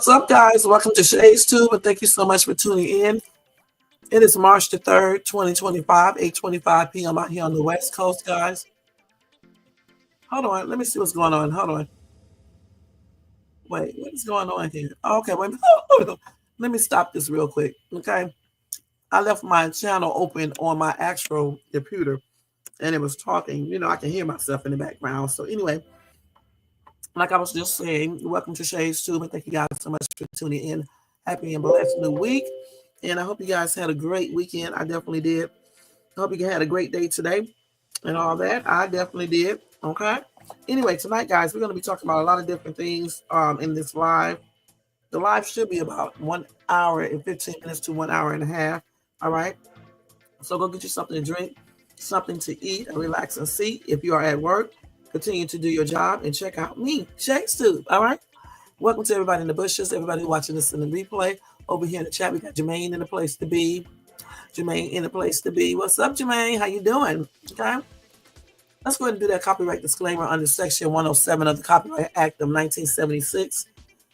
What's up, guys? Welcome to Shades Tube, and thank you so much for tuning in. It is March the 3rd, 2025, 8:25 p.m. out here on the West Coast, guys. Hold on. Let me see what's going on. Hold on. Wait, what is going on here? Oh, okay, wait. Let me stop this real quick, okay? I left my channel open on my actual computer, and it was talking. You know, I can hear myself in the background. So anyway, like I was just saying, welcome to Shades Tube, and thank you guys so much for tuning in. Happy and blessed new week. And I hope you guys had a great weekend. I definitely did. I hope you had a great day today and all that. I definitely did. Okay. Anyway, tonight, guys, we're going to be talking about a lot of different things in this live. The live should be about 1 hour and 15 minutes to 1 hour and a half. All right. So go get you something to drink, something to eat, and relax and see. If you are at work, continue to do your job and check out me, Shades Tube. All right. Welcome to everybody in the bushes, everybody watching this in the replay. Over here in the chat, we got Jermaine in the place to be. Jermaine in the place to be. What's up, Jermaine? How you doing? Okay. Let's go ahead and do that copyright disclaimer under Section 107 of the Copyright Act of 1976.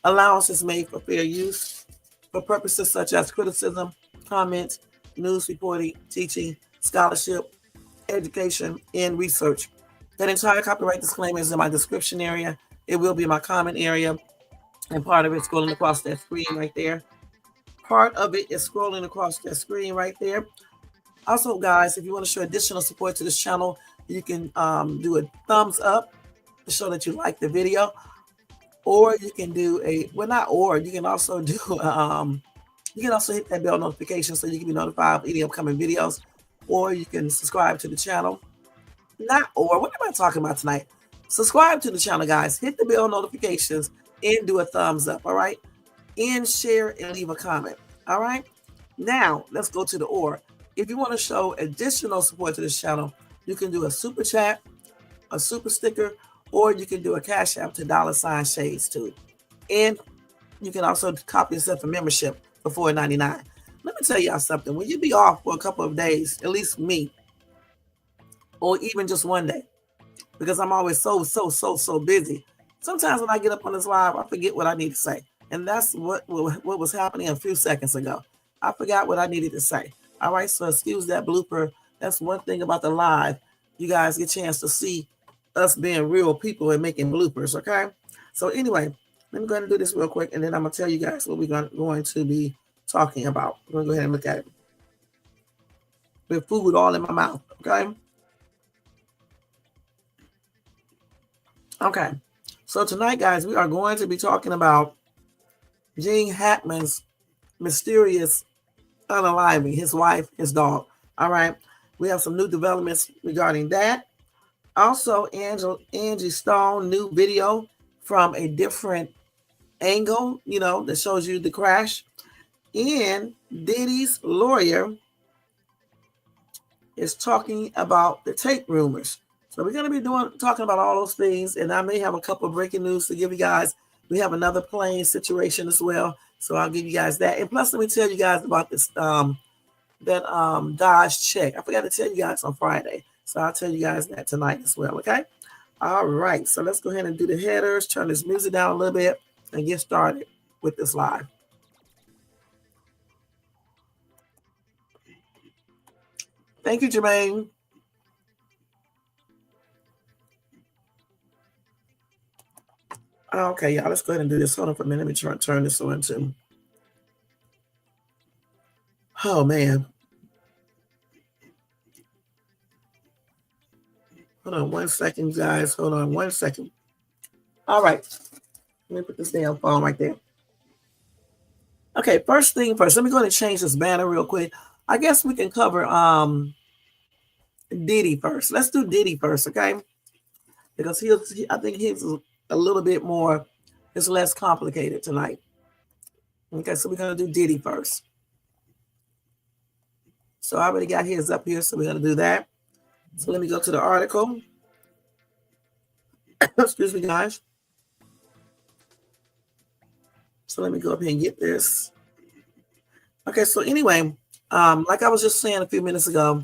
Allowance is made for fair use for purposes such as criticism, comments, news reporting, teaching, scholarship, education, and research. That entire copyright disclaimer is in my description area. It will be in my comment area. And part of it is scrolling across that screen right there. Part of it is scrolling across that screen right there. Also, guys, if you want to show additional support to this channel, you can do a thumbs up to show that you like the video. Or you can do you can also do you can also hit that bell notification so you can be notified of any upcoming videos. Or you can subscribe to the channel. What am I talking about tonight? Subscribe to the channel, guys. Hit the bell notifications and do a thumbs up, all right? And share and leave a comment, all right? Now, let's go to the or. If you want to show additional support to this channel, you can do a super chat, a super sticker, or you can do a cash app to $Shades Tube. And you can also copy yourself a membership for $4.99. Let me tell y'all something. When you be off for a couple of days, at least me, or even just one day, because I'm always so busy. Sometimes when I get up on this live, I forget what I need to say. And that's what was happening a few seconds ago. I forgot what I needed to say. All right, so excuse that blooper. That's one thing about the live. You guys get a chance to see us being real people and making bloopers, okay? So anyway, let me go ahead and do this real quick, and then I'm going to tell you guys what we're going to be talking about. I'm going to go ahead and look at it. With food all in my mouth, okay? Okay, so tonight, guys, we are going to be talking about Gene Hackmans' mysterious unaliving, his wife, his dog. All right, we have some new developments regarding that. Also, Angiestone new video from a different angle, that shows you the crash. And Diddy's lawyer is talking about the tape rumors. So we're going to be talking about all those things, and I may have a couple of breaking news to give you guys. We have another plane situation as well, so I'll give you guys that. And plus, let me tell you guys about this Dodge check. I forgot to tell you guys on Friday, so I'll tell you guys that tonight as well. Okay. All right. So let's go ahead and do the headers. Turn this music down a little bit and get started with this live. Thank you, Jermaine. Okay, y'all, let's go ahead and do this. Hold on for a minute. Let me try and turn this on too. Oh, man. Hold on 1 second, guys. Hold on 1 second. All right. Let me put this damn phone right there. Okay, first thing first. Let me go ahead and change this banner real quick. I guess we can cover Diddy first. Let's do Diddy first, okay? Because I think he's a little bit more, it's less complicated tonight. Okay, so we're going to do Diddy first. So I already got his up here, so we're going to do that. So let me go to the article. Excuse me, guys. So let me go up here and get this. Okay, so anyway, like I was just saying a few minutes ago,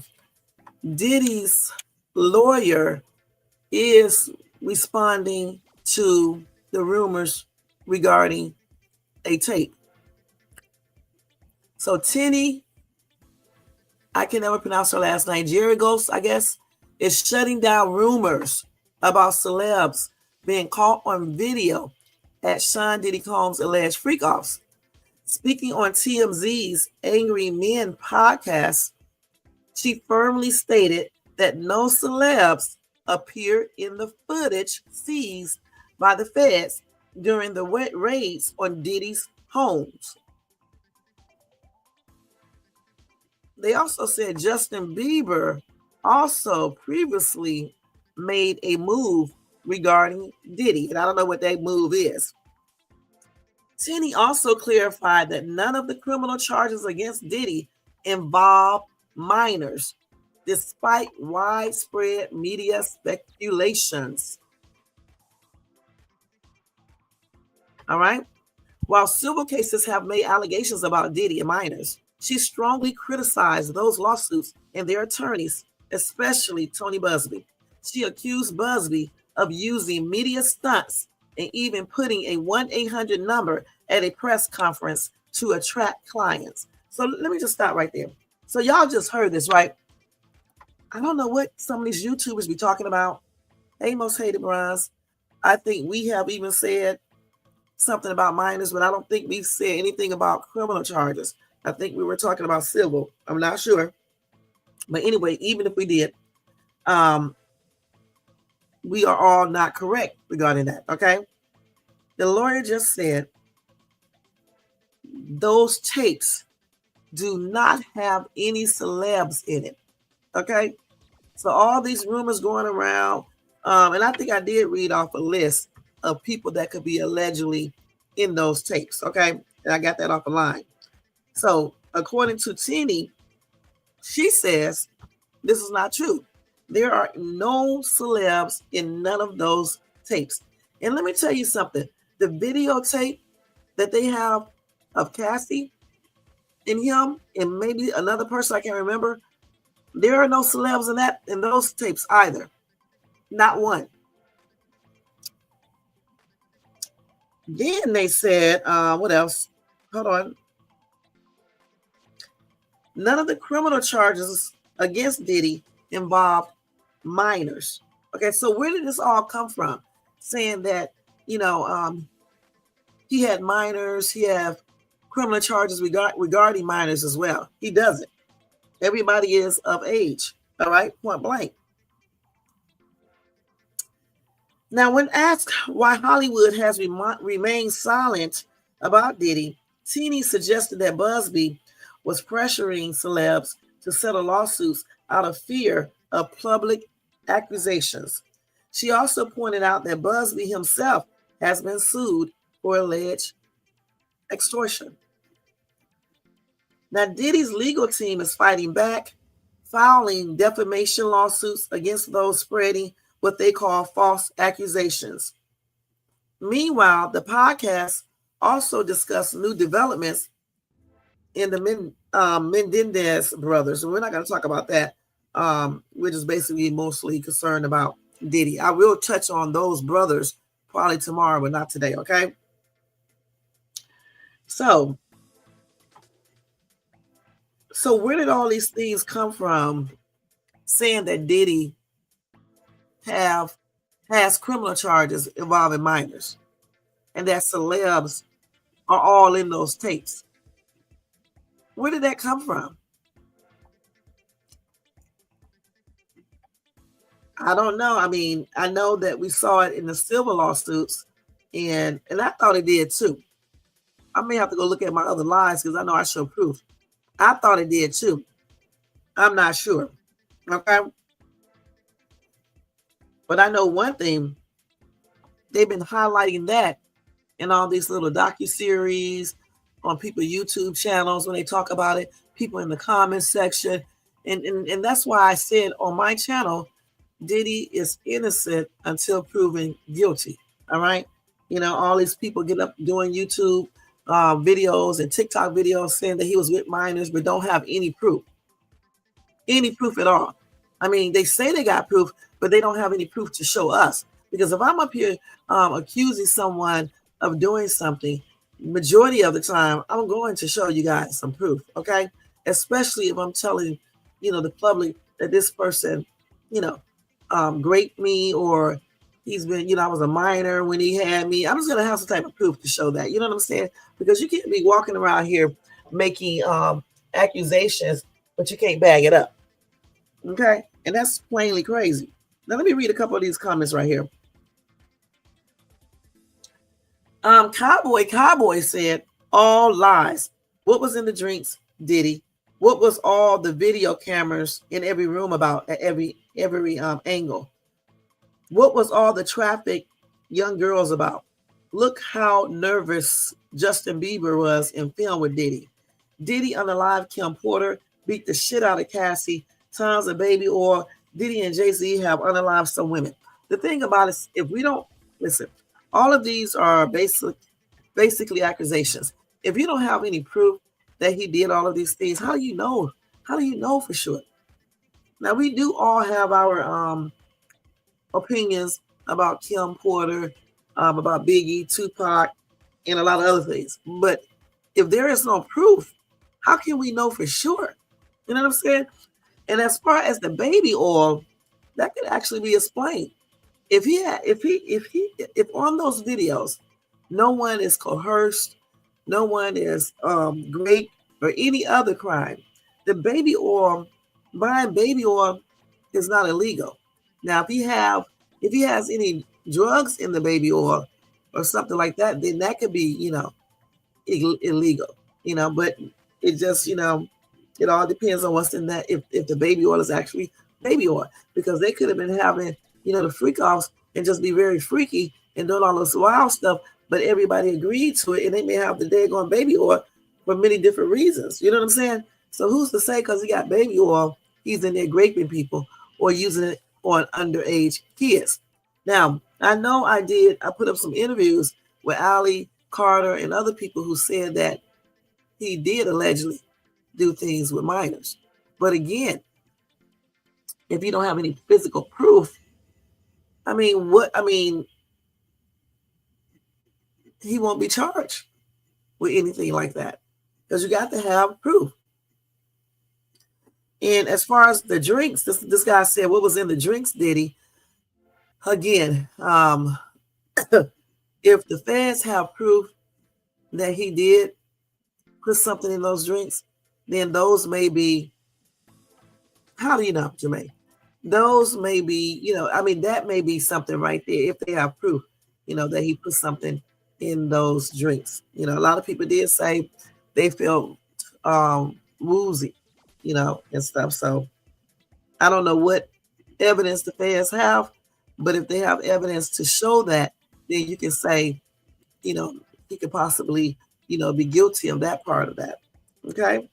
Diddy's lawyer is responding to the rumors regarding a tape. So Tinny, I can never pronounce her last name, Geragos, I guess, is shutting down rumors about celebs being caught on video at Sean Diddy Combs' alleged freak-offs. Speaking on TMZ's Angry Men podcast, she firmly stated that no celebs appeared in the footage seized by the feds during the raids on Diddy's homes. They also said Justin Bieber also previously made a move regarding Diddy, and I don't know what that move is. Tinny also clarified that none of the criminal charges against Diddy involve minors, despite widespread media speculations. All right? While civil cases have made allegations about Diddy and minors, she strongly criticized those lawsuits and their attorneys, especially Tony Busby. She accused Busby of using media stunts and even putting a 1-800 number at a press conference to attract clients. So let me just stop right there. So y'all just heard this, right? I don't know what some of these YouTubers be talking about. Hey, Most Hated Bronze. I think we have even said something about minors, but I don't think we've said anything about criminal charges. I think we were talking about civil. I'm not sure. But anyway, even if we did, we are all not correct regarding that, okay? The lawyer just said those tapes do not have any celebs in it, okay? So all these rumors going around, and I think I did read off a list of people that could be allegedly in those tapes, okay? And I got that off the line. So according to Tinny, she says this is not true. There are no celebs in none of those tapes. And let me tell you something. The videotape that they have of Cassie and him and maybe another person I can't remember, there are no celebs in those tapes either. Not one. Then they said, what else? Hold on. None of the criminal charges against Diddy involved minors. Okay, so where did this all come from? Saying that, he had minors, he have criminal charges regarding minors as well. He doesn't. Everybody is of age, all right, point blank. Now, when asked why Hollywood has remained silent about Diddy, Tinny suggested that Busby was pressuring celebs to settle lawsuits out of fear of public accusations. She also pointed out that Busby himself has been sued for alleged extortion. Now, Diddy's legal team is fighting back, filing defamation lawsuits against those spreading what they call false accusations. Meanwhile, the podcast also discussed new developments in the Menendez brothers. And we're not going to talk about that. We're just basically mostly concerned about Diddy. I will touch on those brothers probably tomorrow, but not today, okay? So where did all these things come from saying that Diddy has criminal charges involving minors and that celebs are all in those tapes? Where did that come from? I don't know. I mean, I know that we saw it in the civil lawsuits, and I thought it did too. I may have to go look at my other lives because I know I show proof. I thought it did too. I'm not sure. Okay. But I know one thing. They've been highlighting that in all these little docuseries on people's YouTube channels when they talk about it, people in the comments section. And that's why I said on my channel, Diddy is innocent until proven guilty. All right. All these people get up doing YouTube videos and TikTok videos saying that he was with minors, but don't have any proof at all. I mean, they say they got proof, but they don't have any proof to show us. Because if I'm up here accusing someone of doing something majority of the time, I'm going to show you guys some proof, okay? Especially if I'm telling, the public that this person, you know, raped me, or he's been, I was a minor when he had me. I'm just gonna have some type of proof to show that. You know what I'm saying? Because you can't be walking around here making accusations, but you can't bag it up. Okay, and that's plainly crazy. Now let me read a couple of these comments right here. Cowboy said, all lies. What was in the drinks, Diddy? What was all the video cameras in every room about at every angle? What was all the traffic young girls about? Look how nervous Justin Bieber was in film with Diddy. Diddy unalive Kim Porter, beat the shit out of Cassie, tons of baby oil. Diddy and Jay-Z have unalived some women. The thing about it is, if we don't listen, all of these are basically accusations. If you don't have any proof that he did all of these things, how do you know? How do you know for sure? Now, we do all have our opinions about Kim Porter, about Biggie, Tupac, and a lot of other things. But if there is no proof, how can we know for sure? You know what I'm saying? And as far as the baby oil, that could actually be explained. If on those videos, no one is coerced, no one is raped or any other crime, the baby oil, buying baby oil is not illegal. Now, if he has any drugs in the baby oil or something like that, then that could be, illegal. But it just, it all depends on what's in that. If the baby oil is actually baby oil, because they could have been having, the freak offs and just be very freaky and doing all this wild stuff, but everybody agreed to it, and they may have the daggone baby oil for many different reasons. You know what I'm saying? So who's to say because he got baby oil, he's in there raping people or using it on underage kids? Now, I know I put up some interviews with Ali, Carter, and other people who said that he did allegedly do things with minors. But again, if you don't have any physical proof, he won't be charged with anything like that, because you got to have proof. And as far as the drinks, this guy said, what was in the drinks, Diddy? Again, if the feds have proof that he did put something in those drinks, then those may be, how do you know, Jermaine? Those may be, that may be something right there if they have proof, that he put something in those drinks. A lot of people did say they felt woozy, and stuff. So I don't know what evidence the feds have, but if they have evidence to show that, then you can say, he could possibly, be guilty of that part of that. Okay.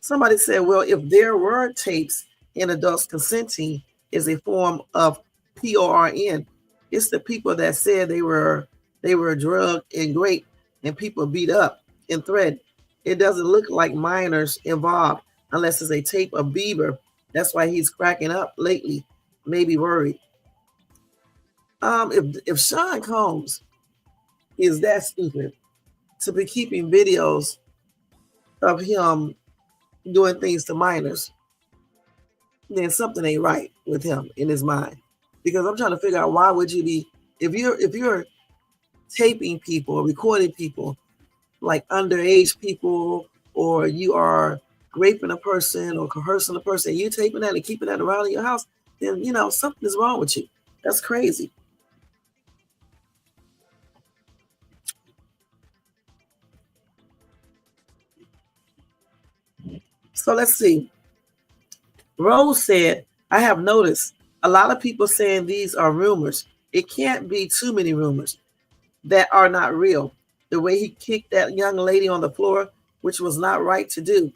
Somebody said, well, if there were tapes and adults consenting is a form of PORN, it's the people that said they were drugged and raped and people beat up and threatened. It doesn't look like minors involved unless it's a tape of Bieber. That's why he's cracking up lately, maybe worried. If Sean Combs is that stupid to be keeping videos of him doing things to minors, then something ain't right with him in his mind. Because I'm trying to figure out, why would you be, if you're taping people or recording people, like underage people, or you are raping a person or coercing a person, and you taping that and keeping that around in your house, then something is wrong with you. That's crazy. So let's see. Rose said, I have noticed a lot of people saying these are rumors. It can't be too many rumors that are not real. The way he kicked that young lady on the floor, which was not right to do,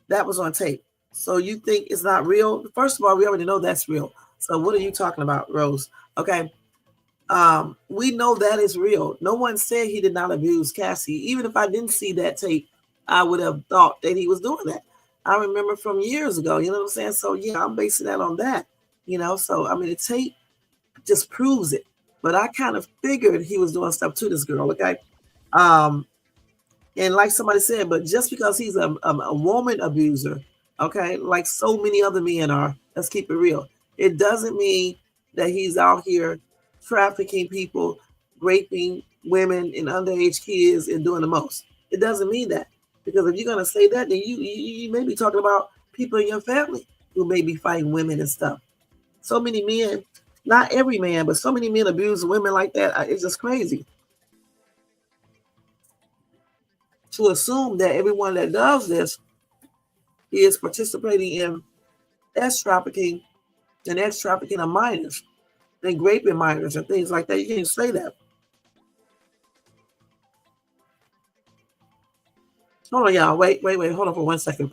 that was on tape. So you think it's not real? First of all, we already know that's real. So what are you talking about, Rose? Okay. We know that is real. No one said he did not abuse Cassie. Even if I didn't see that tape, I would have thought that he was doing that. I remember from years ago, you know what I'm saying? So yeah, I'm basing that on that, so the tape just proves it. But I kind of figured he was doing stuff to this girl, okay? Um, and like somebody said, but just because he's a woman abuser, okay, like so many other men are, let's keep it real, it doesn't mean that he's out here trafficking people, raping women and underage kids and doing the most. It doesn't mean that. Because if you're going to say that, then you may be talking about people in your family who may be fighting women and stuff. So many men, not every man, but so many men abuse women like that. It's just crazy to assume that everyone that does this is participating in sex trafficking and sex trafficking of minors and raping minors and things like that. You can't say that. Hold on, y'all. Wait. Hold on for 1 second.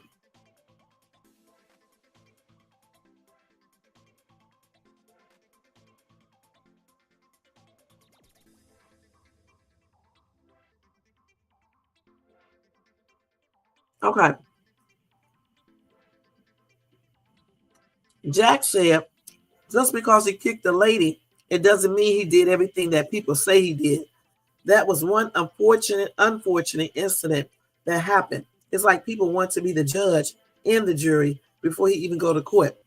Okay. Jack said, just because he kicked the lady, it doesn't mean he did everything that people say he did. That was one unfortunate incident that happened. It's like people want to be the judge and the jury before he even go to court.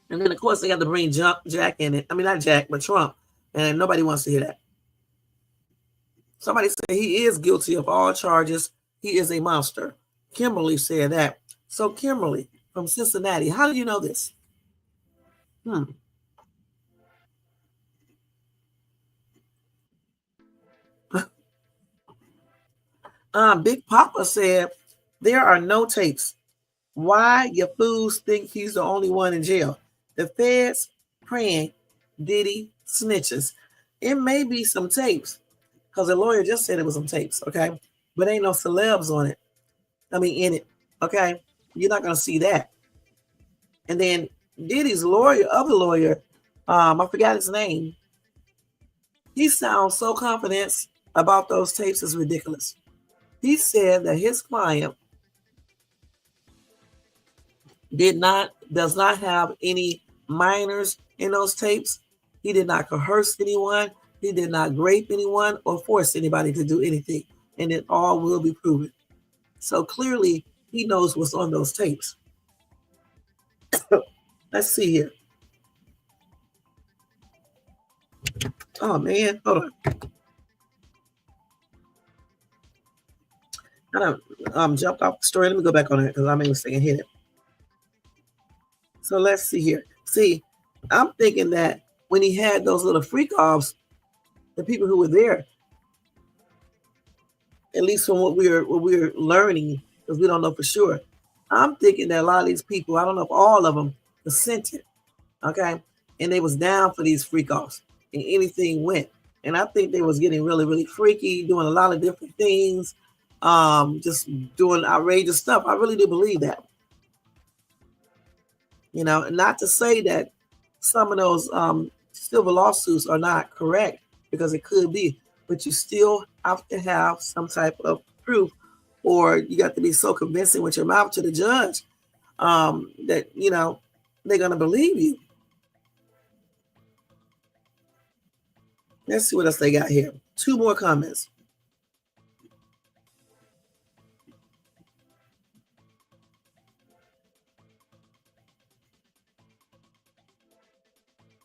And then, of course, they got to bring Jack in it. I mean, not Jack, but Trump. And nobody wants to hear that. Somebody said he is guilty of all charges. He is a monster. Kimberly said that. So, Kimberly from Cincinnati, how do you know this? Big Papa said there are no tapes. Why your fools think he's the only one in jail? The feds praying Diddy snitches. It may be some tapes because the lawyer just said it was some tapes, okay? But ain't no celebs on it. I mean, in it, okay? You're not going to see that. And then Diddy's lawyer, other lawyer, I forgot his name. He sounds so confident about those tapes, is ridiculous. He said that his client does not have any minors in those tapes. He did not coerce anyone. He did not rape anyone or force anybody to do anything. And it all will be proven. So clearly, he knows what's on those tapes. Let's see here. Oh, man. Hold on. I jumped off the story. Let me go back on it because I made a mistake and hit it. So let's see here. See, I'm thinking that when he had those little freak offs, the people who were there, at least from what we're learning, because we don't know for sure, I'm thinking that a lot of these people, I don't know if all of them consented, okay, and they was down for these freak offs, and anything went. And I think they was getting really, really freaky, doing a lot of different things, just doing outrageous stuff. I really do believe that. You know, and not to say that some of those civil lawsuits are not correct, because it could be, but you still have to have some type of proof, or you got to be so convincing with your mouth to the judge that, you know, they're going to believe you. Let's see what else they got here. 2 more comments.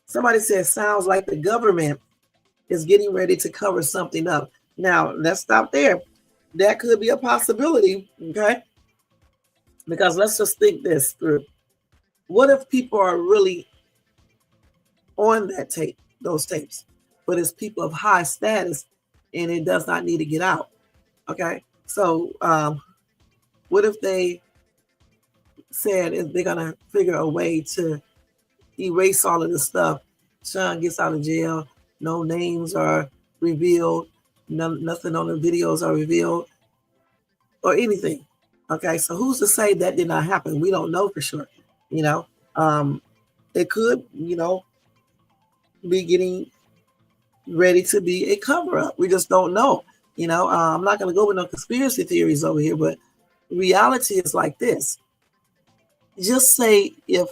Somebody says, sounds like the government is getting ready to cover something up. Now, let's stop there. That could be a possibility, okay? Because let's just think this through. What if people are really on that tape, those tapes, but it's people of high status and it does not need to get out, okay? So what if they said they're going to figure a way to erase all of this stuff? Sean gets out of jail, no names are revealed, nothing on the videos are revealed, or anything. Okay, so who's to say that did not happen? We don't know for sure. You know, it could, you know, be getting ready to be a cover up. We just don't know. You know, I'm not going to go with no conspiracy theories over here, but reality is like this. Just say if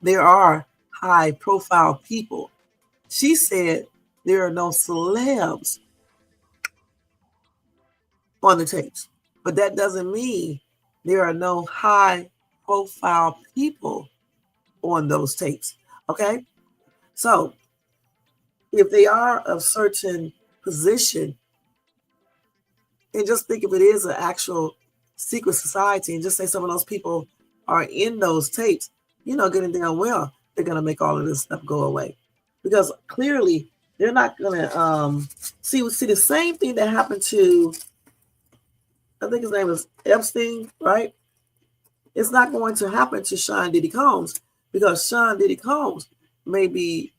there are high profile people. She said there are no celebs on the tapes. But that doesn't mean there are no high profile people on those tapes. Okay? So if they are of certain position, and just think if it is an actual secret society, and just say some of those people are in those tapes, getting damn well, they're going to make all of this stuff go away. Because clearly they're not going to see the same thing that happened to, I think his name is Epstein, right? It's not going to happen to Sean Diddy Combs, because Sean Diddy Combs may be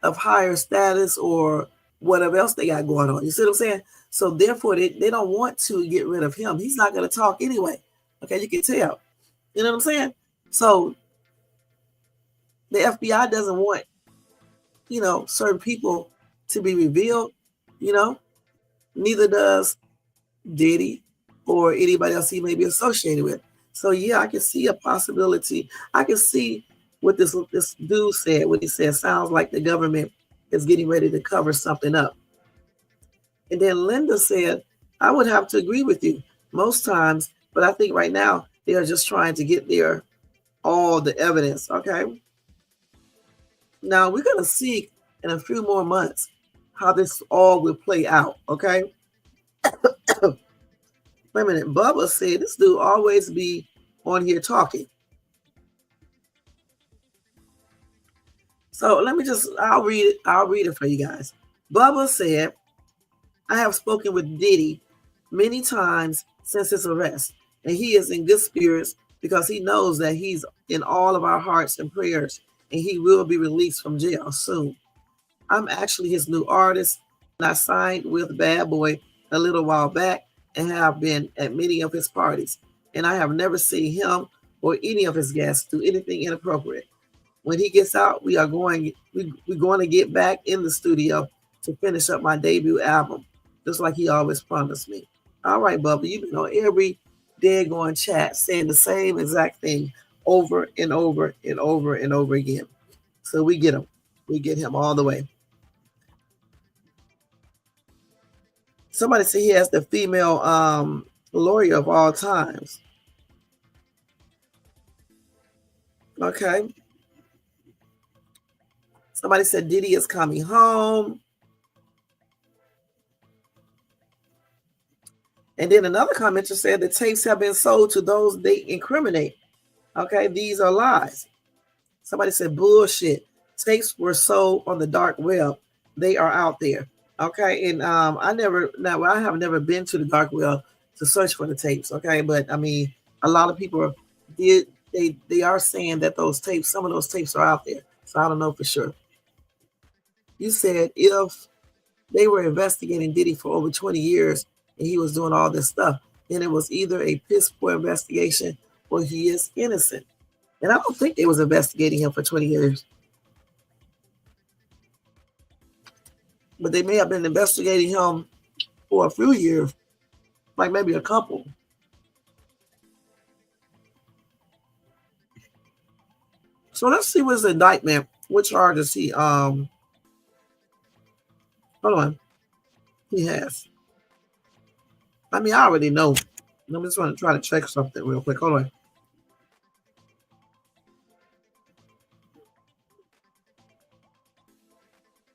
of higher status or whatever else they got going on. You see what I'm saying? So therefore, they don't want to get rid of him. He's not going to talk anyway. Okay, you can tell. You know what I'm saying? So the FBI doesn't want, certain people to be revealed. Neither does Diddy or anybody else he may be associated with. So yeah, I can see a possibility. I can see what this dude said. What he said sounds like the government is getting ready to cover something up. And then Linda said, I would have to agree with you most times, but I think right now they are just trying to get all the evidence. Okay. Now we're gonna see in a few more months how this all will play out. Okay. Wait a minute. Bubba said this dude always be on here talking. So I'll read it for you guys. Bubba said, I have spoken with Diddy many times since his arrest, and he is in good spirits because he knows that he's in all of our hearts and prayers, and he will be released from jail soon. I'm actually his new artist, and I signed with Bad Boy a little while back and have been at many of his parties, and I have never seen him or any of his guests do anything inappropriate. When he gets out, we're going to get back in the studio to finish up my debut album, just like he always promised me. All right, Bubba, you've been on every daggone chat saying the same exact thing over and over and over and over again. So we get him. We get him all the way. Somebody said he has the female lawyer of all times. Okay. Somebody said Diddy is coming home. And then another commenter said the tapes have been sold to those they incriminate. Okay, these are lies. Somebody said bullshit. Tapes were sold on the dark web. They are out there. Okay, and I have never been to the dark web to search for the tapes. Okay, but I mean, a lot of people they are saying that some of those tapes are out there. So I don't know for sure. You said if they were investigating Diddy for over 20 years and he was doing all this stuff, then it was either a piss poor investigation or he is innocent. And I don't think they was investigating him for 20 years. But they may have been investigating him for a few years, like maybe a couple. So let's see what's the indictment. What charges he hold on. He has. I mean, I already know. I'm just want to try to check something real quick. Hold on.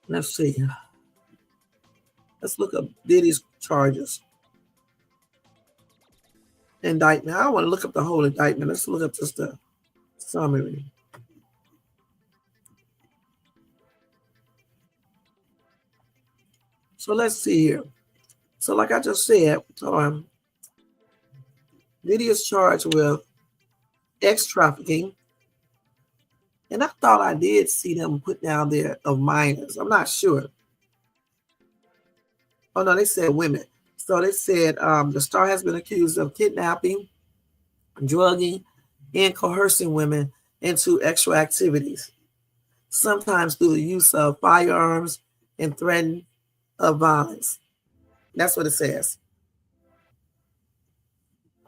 Let's see. Let's look up Diddy's charges. Indictment. I don't want to look up the whole indictment. Let's look up just the summary. So let's see here. So like I just said, Diddy is charged with sex trafficking. And I thought I did see them put down there of minors. I'm not sure. Oh, no, they said women. So they said the star has been accused of kidnapping, drugging, and coercing women into extra activities, sometimes through the use of firearms and threatening of violence. That's what it says.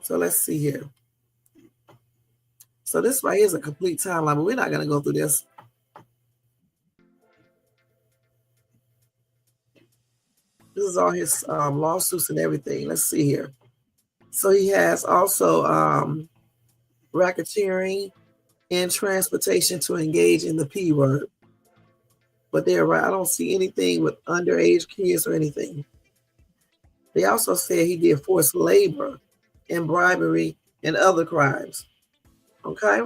So let's see here. So this right here is a complete timeline, but we're not going to go through this. This is all his lawsuits and everything. Let's see here. So he has also racketeering and transportation to engage in the P word. But they're right. I don't see anything with underage kids or anything. They also said he did forced labor and bribery and other crimes. Okay?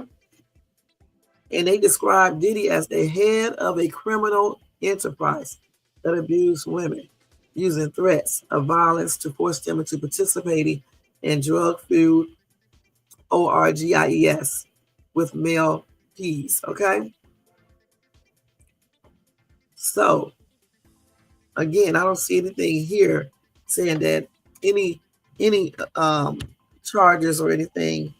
And they described Diddy as the head of a criminal enterprise that abused women, using threats of violence to force them into participating in drug-fueled orgies with male P's. Okay? So, again, I don't see anything here saying that any charges or anything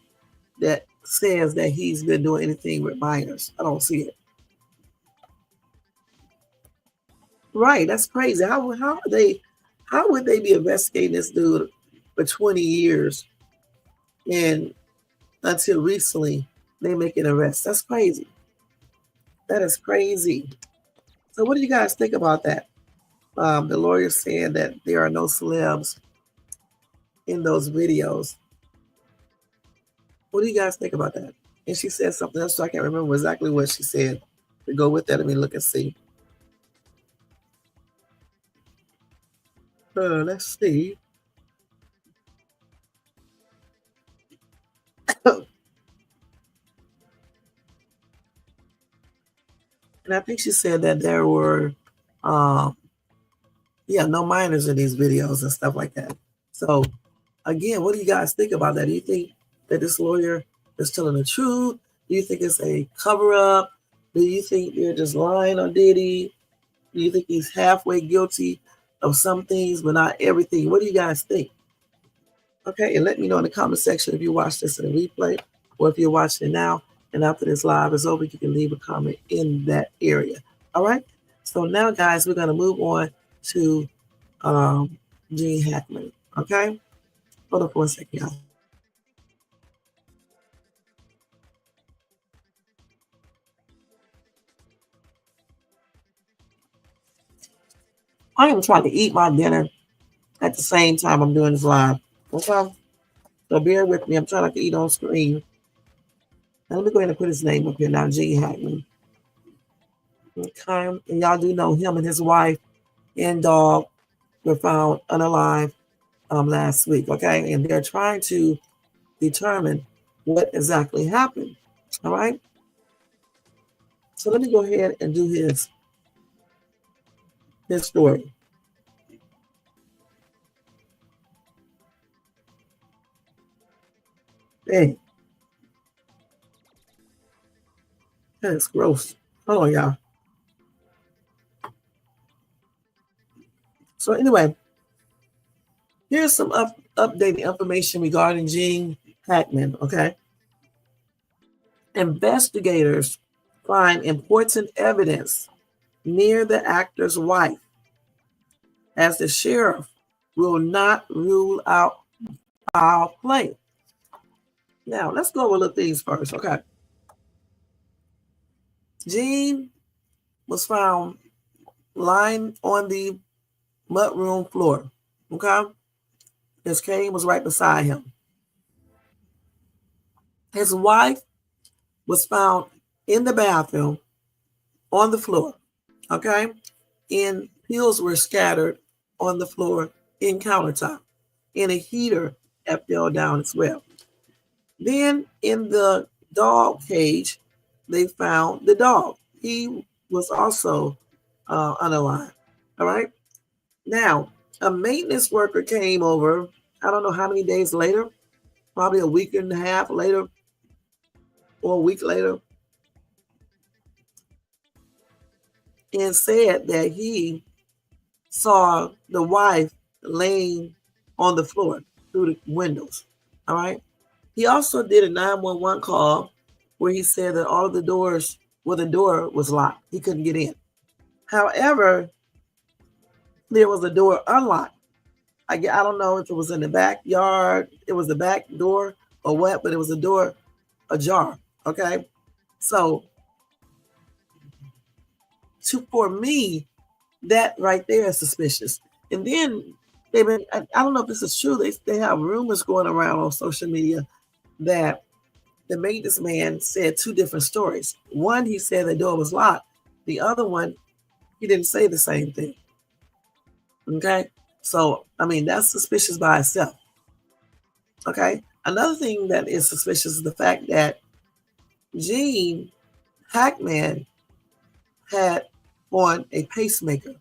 that says that he's been doing anything with minors. I don't see it. Right, that's crazy. How would they be investigating this dude for 20 years and until recently they make an arrest? That's crazy. That is crazy. So what do you guys think about that? The lawyer saying that there are no celebs in those videos. What do you guys think about that? And she said something else, so I can't remember exactly what she said. To go with that, let me look and see. Let's see. And I think she said that there were, no minors in these videos and stuff like that. So, again, what do you guys think about that? Do you think that this lawyer is telling the truth? Do you think it's a cover-up? Do you think they're just lying on Diddy? Do you think he's halfway guilty of some things but not everything? What do you guys think? Okay, and let me know in the comment section if you watch this in a replay or if you're watching it now. And after this live is over, you can leave a comment in that area. All right. So now, guys, we're going to move on to Gene Hackman. Okay. Hold on for a second, y'all. I am trying to eat my dinner at the same time I'm doing this live. Okay. So bear with me. I'm trying not to eat on screen. Now, let me go ahead and put his name up here now, Gene Hackman. Okay. And y'all do know him and his wife and dog were found unalive last week. Okay. And they're trying to determine what exactly happened. All right. So let me go ahead and do his story. Dang. That's gross. Hold on, y'all. So anyway, here's some updated information regarding Gene Hackman. Okay. Investigators find important evidence near the actor's wife, as the sheriff will not rule out foul play. Now, let's go over the things first. Okay. Gene was found lying on the mudroom floor. Okay. His cane was right beside him. His wife was found in the bathroom on the floor. Okay. And pills were scattered on the floor in countertop. And a heater that fell down as well. Then in the dog cage, they found the dog. He was also unalive. All right. Now, a maintenance worker came over, I don't know how many days later, probably a week and a half later or a week later, and said that he saw the wife laying on the floor through the windows. All right. He also did a 911 call where he said that all of the doors, the door was locked. He couldn't get in. However, there was a door unlocked. I don't know if it was in the backyard, it was the back door or what, but it was a door ajar. Okay. So for me, that right there is suspicious. And then they've been, I don't know if this is true, they have rumors going around on social media that the maintenance man said two different stories. One, he said the door was locked. The other one, he didn't say the same thing. Okay? So, I mean, that's suspicious by itself. Okay? Another thing that is suspicious is the fact that Gene Hackman had on a pacemaker.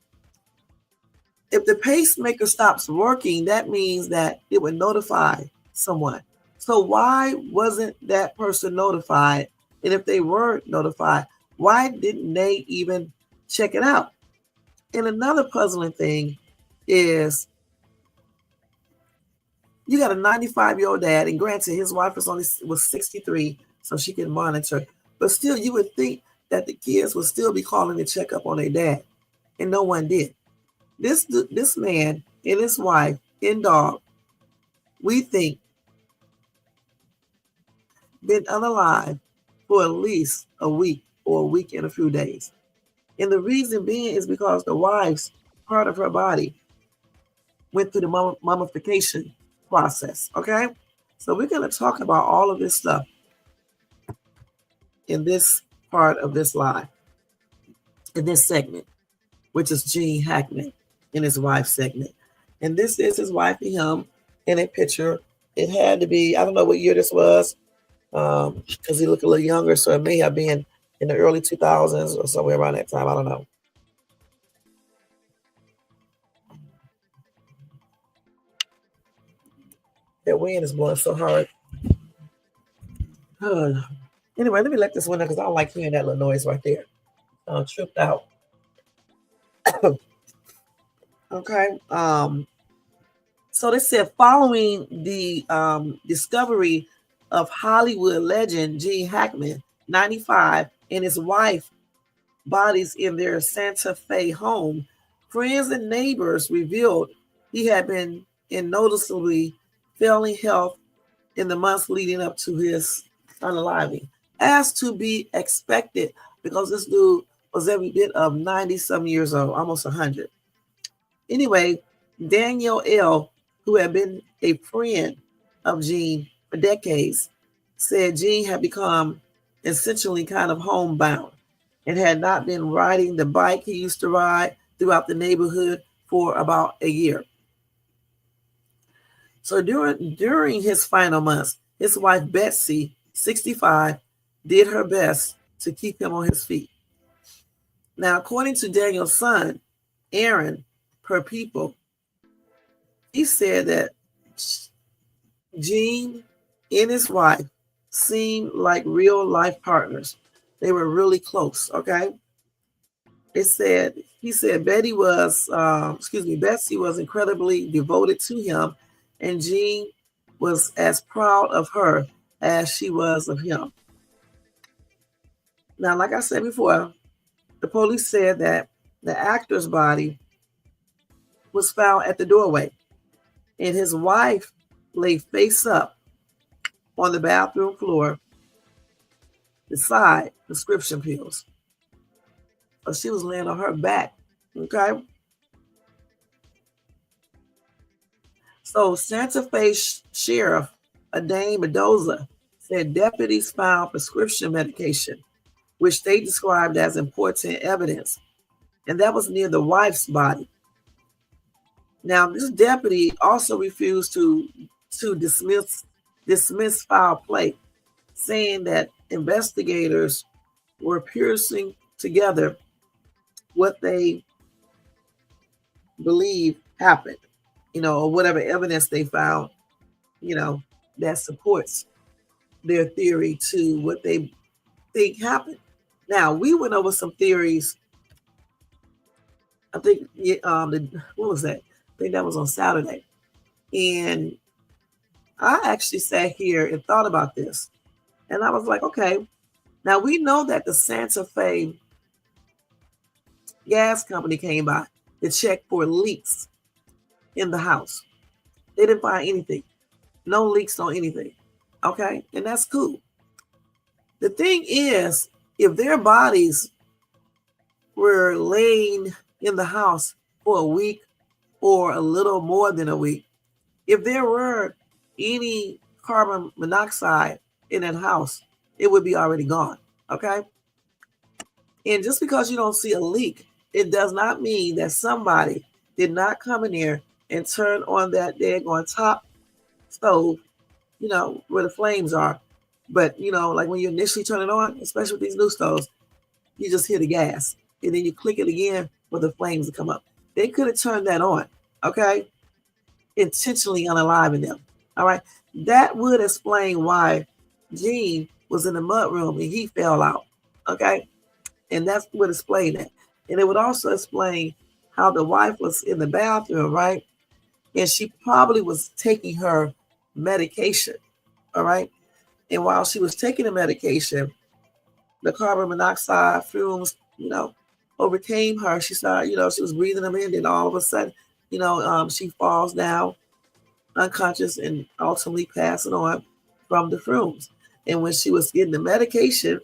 If the pacemaker stops working, that means that it would notify someone. So why wasn't that person notified? And if they were notified, why didn't they even check it out? And another puzzling thing is you got a 95-year-old dad, and granted, his wife was 63, so she can monitor. But still, you would think that the kids would still be calling to check up on their dad, and no one did. This man and his wife and dog, we think, been unalive for at least a week or a week and a few days. And the reason being is because the wife's part of her body went through the mummification process. Okay? So we're going to talk about all of this stuff in this part of this live, in this segment, which is Gene Hackman and his wife segment. And this is his wife and him in a picture. It had to be, I don't know what year this was, because he looked a little younger, so it may have been in the early 2000s or somewhere around that time. I don't know. That wind is blowing so hard. Anyway, let me let this window because I don't like hearing that little noise right there. I'm tripped out. Okay. So they said following the discovery of Hollywood legend Gene Hackman, 95, and his wife bodies in their Santa Fe home, friends and neighbors revealed he had been in noticeably failing health in the months leading up to his unaliving, as to be expected, because this dude was every bit of 90-some years old, almost 100. Anyway, Daniel L., who had been a friend of Gene for decades, said Gene had become essentially kind of homebound and had not been riding the bike he used to ride throughout the neighborhood for about a year. So during his final months, his wife Betsy, 65, did her best to keep him on his feet. Now, according to Daniel's son, Aaron, per People, he said that Gene and his wife seemed like real life partners. They were really close, okay? He said Betsy was incredibly devoted to him, and Gene was as proud of her as she was of him. Now, like I said before, the police said that the actor's body was found at the doorway, and his wife lay face up on the bathroom floor beside prescription pills. So she was laying on her back, okay? So Santa Fe Sheriff Adain Mendoza said deputies found prescription medication, which they described as important evidence, and that was near the wife's body. Now, this deputy also refused to dismiss foul play, saying that investigators were piecing together what they believe happened, or whatever evidence they found, that supports their theory to what they think happened. Now, we went over some theories. I think, what was that? I think that was on Saturday. And I actually sat here and thought about this. And I was like, okay, now we know that the Santa Fe gas company came by to check for leaks in the house. They didn't find anything. No leaks on anything. Okay? And that's cool. The thing is, if their bodies were laying in the house for a week or a little more than a week. If there were any carbon monoxide in that house, it would be already gone. Okay. And just because you don't see a leak, it does not mean that somebody did not come in there and turn on that daggone top stove, where the flames are. But, like when you initially turn it on, especially with these new stoves, you just hear the gas. And then you click it again for the flames to come up. They could have turned that on, okay? Intentionally unaliving them, all right? That would explain why Gene was in the mudroom and he fell out, okay? And that would explain that. And it would also explain how the wife was in the bathroom, right? And she probably was taking her medication, all right? And while she was taking the medication, the carbon monoxide fumes, overcame her. She started, she was breathing them in, and all of a sudden, she falls down unconscious and ultimately passing on from the fumes. And when she was getting the medication,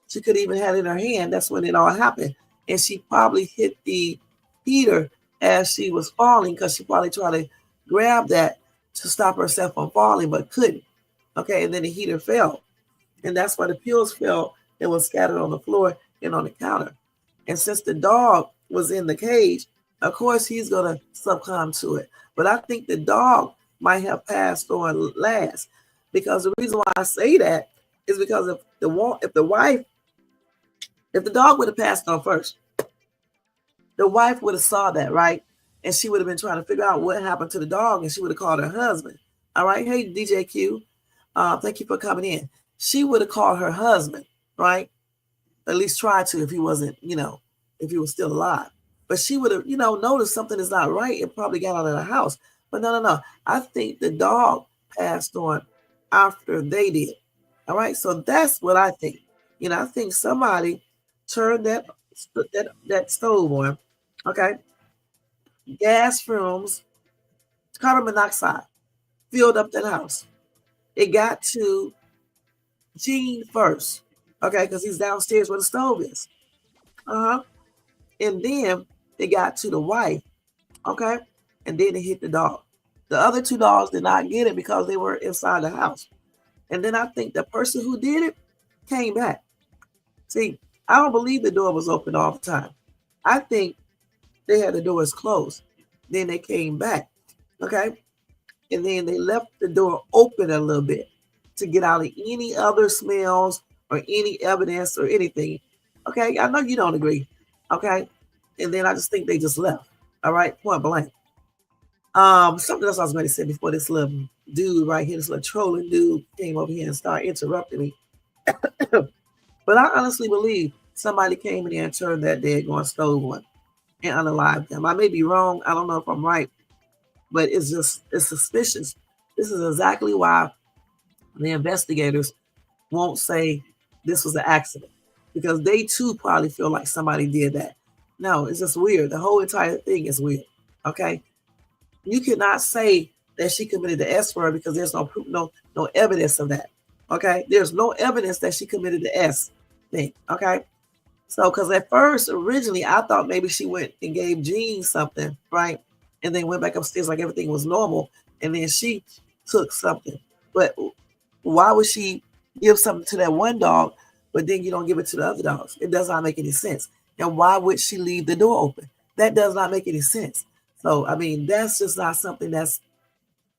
she could even have it in her hand. That's when it all happened. And she probably hit the heater as she was falling because she probably tried to grab that to stop herself from falling, but couldn't. Okay, and then the heater fell. And that's why the pills fell and was scattered on the floor and on the counter. And since the dog was in the cage, of course, he's going to succumb to it. But I think the dog might have passed on last, because the reason why I say that is because if the dog would have passed on first, the wife would have saw that, right? And she would have been trying to figure out what happened to the dog, and she would have called her husband. All right. Hey, DJ Q, thank you for coming in. She would have called her husband, right? At least tried to, if he wasn't, if he was still alive. But she would have, noticed something is not right and probably got out of the house. But no. I think the dog passed on after they did. All right. So that's what I think. I think somebody turned that stove on. Okay. Gas fumes, carbon monoxide filled up that house. It got to Gene first. Okay. Because he's downstairs where the stove is. And then it got to the wife. Okay. And then it hit the dog. The other two dogs did not get it because they were inside the house. And then I think the person who did it came back. See, I don't believe the door was open all the time. I think they had the doors closed. Then they came back. Okay. And then they left the door open a little bit to get out of any other smells or any evidence or anything. Okay. I know you don't agree. Okay. And then I just think they just left. All right. Point blank. Something else I was going to say before this little dude right here, this little trolling dude came over here and started interrupting me. But I honestly believe somebody came in there and turned that daggone stove on and unalived them. I may be wrong. I don't know if I'm right, but it's suspicious. This is exactly why the investigators won't say this was an accident, because they too probably feel like somebody did that. No, it's just weird. The whole entire thing is weird. Okay. You cannot say that she committed the S word because there's no proof, no evidence of that. Okay. There's no evidence that she committed the S thing. Okay. So, because at first, originally, I thought maybe she went and gave Gene something, right? And then went back upstairs like everything was normal. And then she took something. But why would she give something to that one dog, but then you don't give it to the other dogs? It does not make any sense. And why would she leave the door open? That does not make any sense. So, I mean, that's just not something that's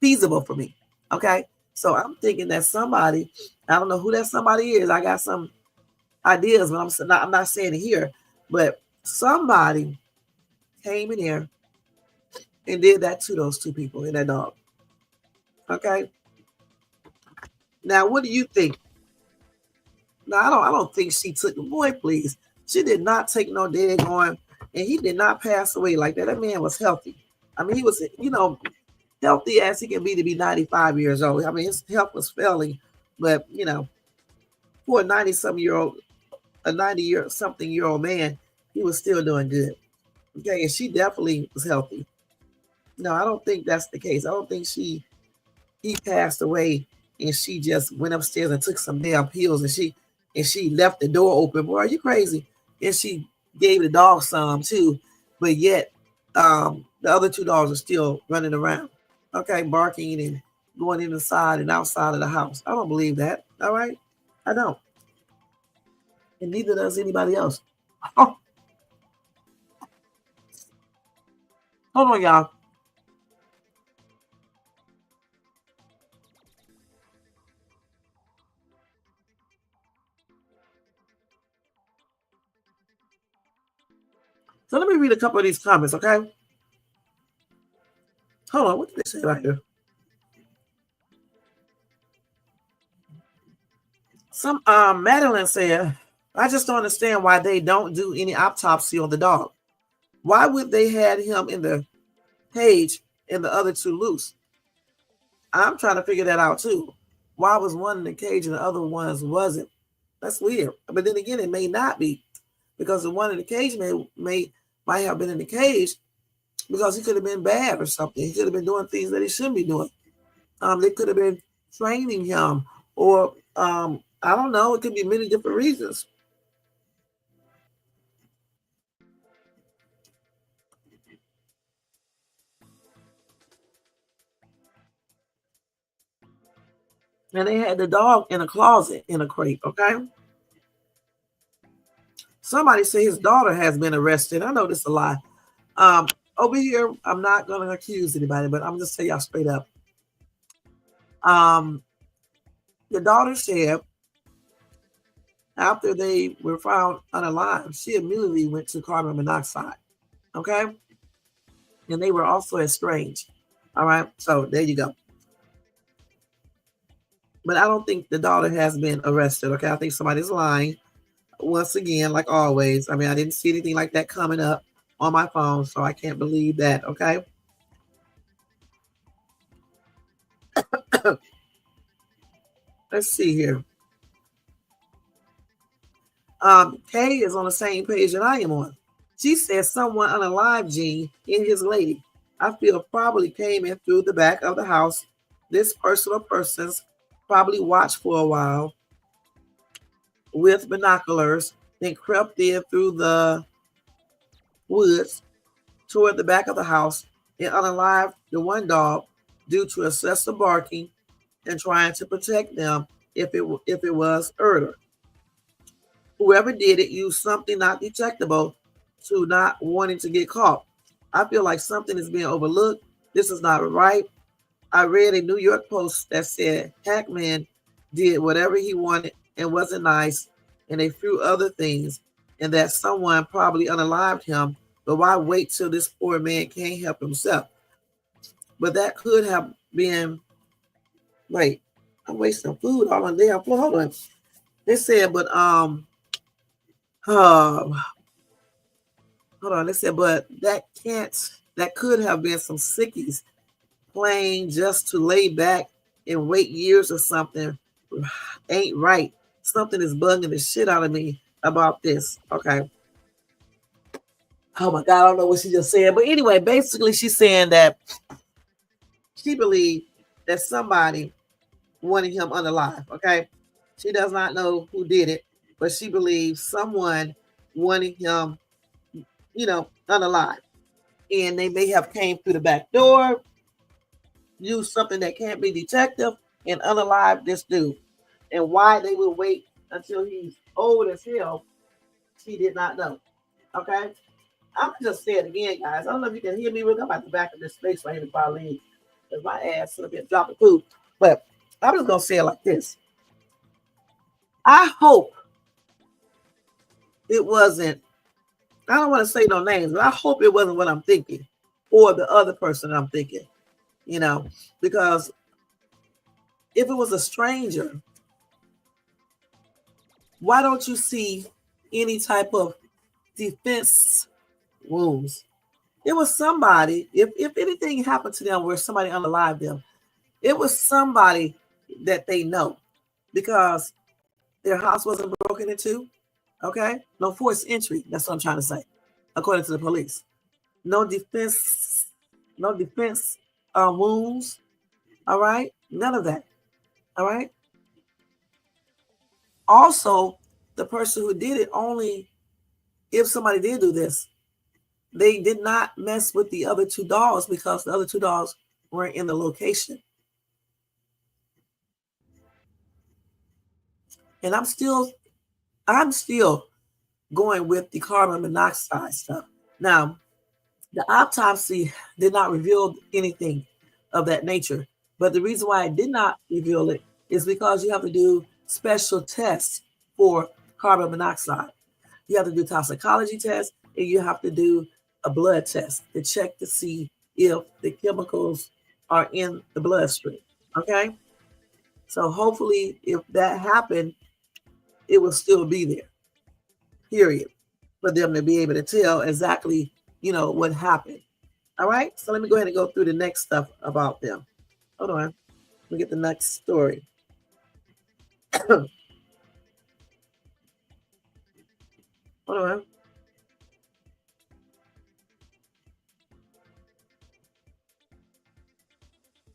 feasible for me. Okay. So I'm thinking that somebody, I don't know who that somebody is. I got some ideas, but I'm not saying it here, but somebody came in here and did that to those two people and that dog. Okay. Now, what do you think? Now, I don't think she took the boy, please. She did not take no daggone, and he did not pass away like that. That man was healthy. I mean, he was, healthy as he can be to be 95 years old. I mean, his health was failing, but, for a 90-something-year-old man, he was still doing good. Okay, and she definitely was healthy. No, I don't think that's the case. I don't think he passed away and she just went upstairs and took some damn pills and she left the door open. Boy, are you crazy? And she gave the dog some too, but yet The other two dogs are still running around, okay, barking and going inside and outside of the house. I don't believe that. All right, I don't, and neither does anybody else. Oh, hold on, y'all. So let me read a couple of these comments, okay? Hold on, what did they say right here? Some Madeline said, I just don't understand why they don't do any autopsy on the dog. Why would they had him in the cage and the other two loose? I'm trying to figure that out too. Why was one in the cage and the other ones wasn't? That's weird. But then again, it may not be, because the one in the cage might have been in the cage because he could have been bad or something. He could have been doing things that he shouldn't be doing. They could have been training him, or I don't know. It could be many different reasons. And they had the dog in a closet in a crate. Okay. Somebody say his daughter has been arrested. I know this is a lie. Over here, I'm not going to accuse anybody, but I'm just tell y'all straight up. Um, the daughter said after they were found unalive, she immediately went to carbon monoxide. Okay. And they were also estranged. All right. So there you go. But I don't think the daughter has been arrested. Okay. I think somebody's lying. Once again, like always. I mean, I didn't see anything like that coming up on my phone, so I can't believe that. Okay. Let's see here. Kay is on the same page that I am on. She says someone unalive Gene in his lady. I feel probably came in through the back of the house. This person or persons probably watched for a while with binoculars, then crept in through the woods toward the back of the house and unalived the one dog due to excessive barking and trying to protect them if it was murder. Whoever did it used something not detectable to not wanting to get caught. I feel like something is being overlooked. This is not right. I read a New York Post that said Hackman did whatever he wanted and wasn't nice, and a few other things, and that someone probably unalived him. But why wait till this poor man can't help himself? But that could have been. Wait, I'm wasting food all on damn floor. Hold on. They said, but hold on. They said, but that can't. That could have been some sickies playing just to lay back and wait years or something. Ain't right. Something is bugging the shit out of me about this. Okay. Oh my God, I don't know what she just said. But anyway, basically she's saying that she believed that somebody wanted him unalive. Okay. She does not know who did it, but she believes someone wanted him, unalive. And they may have came through the back door, used something that can't be detected, and unalive this dude. And why they would wait until he's old as hell, she did not know. Okay? I'm gonna just say it again, guys. I don't know if you can hear me. We're about the back of this space right here before I leave. Because my ass should have been dropping food. But I'm just gonna say it like this. I hope it wasn't, I don't want to say no names, but I hope it wasn't what I'm thinking or the other person I'm thinking, because if it was a stranger, why don't you see any type of defense wounds? It was somebody, if anything happened to them where somebody unalived them, it was somebody that they know, because their house wasn't broken into. Okay? No forced entry. That's what I'm trying to say, according to the police. No defense, wounds. All right? None of that. All right? Also, the person who did it, only if somebody did do this, they did not mess with the other two dogs because the other two dogs weren't in the location. And I'm still going with the carbon monoxide stuff. Now, the autopsy did not reveal anything of that nature. But the reason why it did not reveal it is because you have to do special tests for carbon monoxide. You have to do toxicology tests and you have to do a blood test to check to see if the chemicals are in the bloodstream. Okay? So hopefully if that happened, it will still be there. Period. For them to be able to tell exactly, what happened. All right, so let me go ahead and go through the next stuff about them. Hold on. Let me get the next story. Hold on.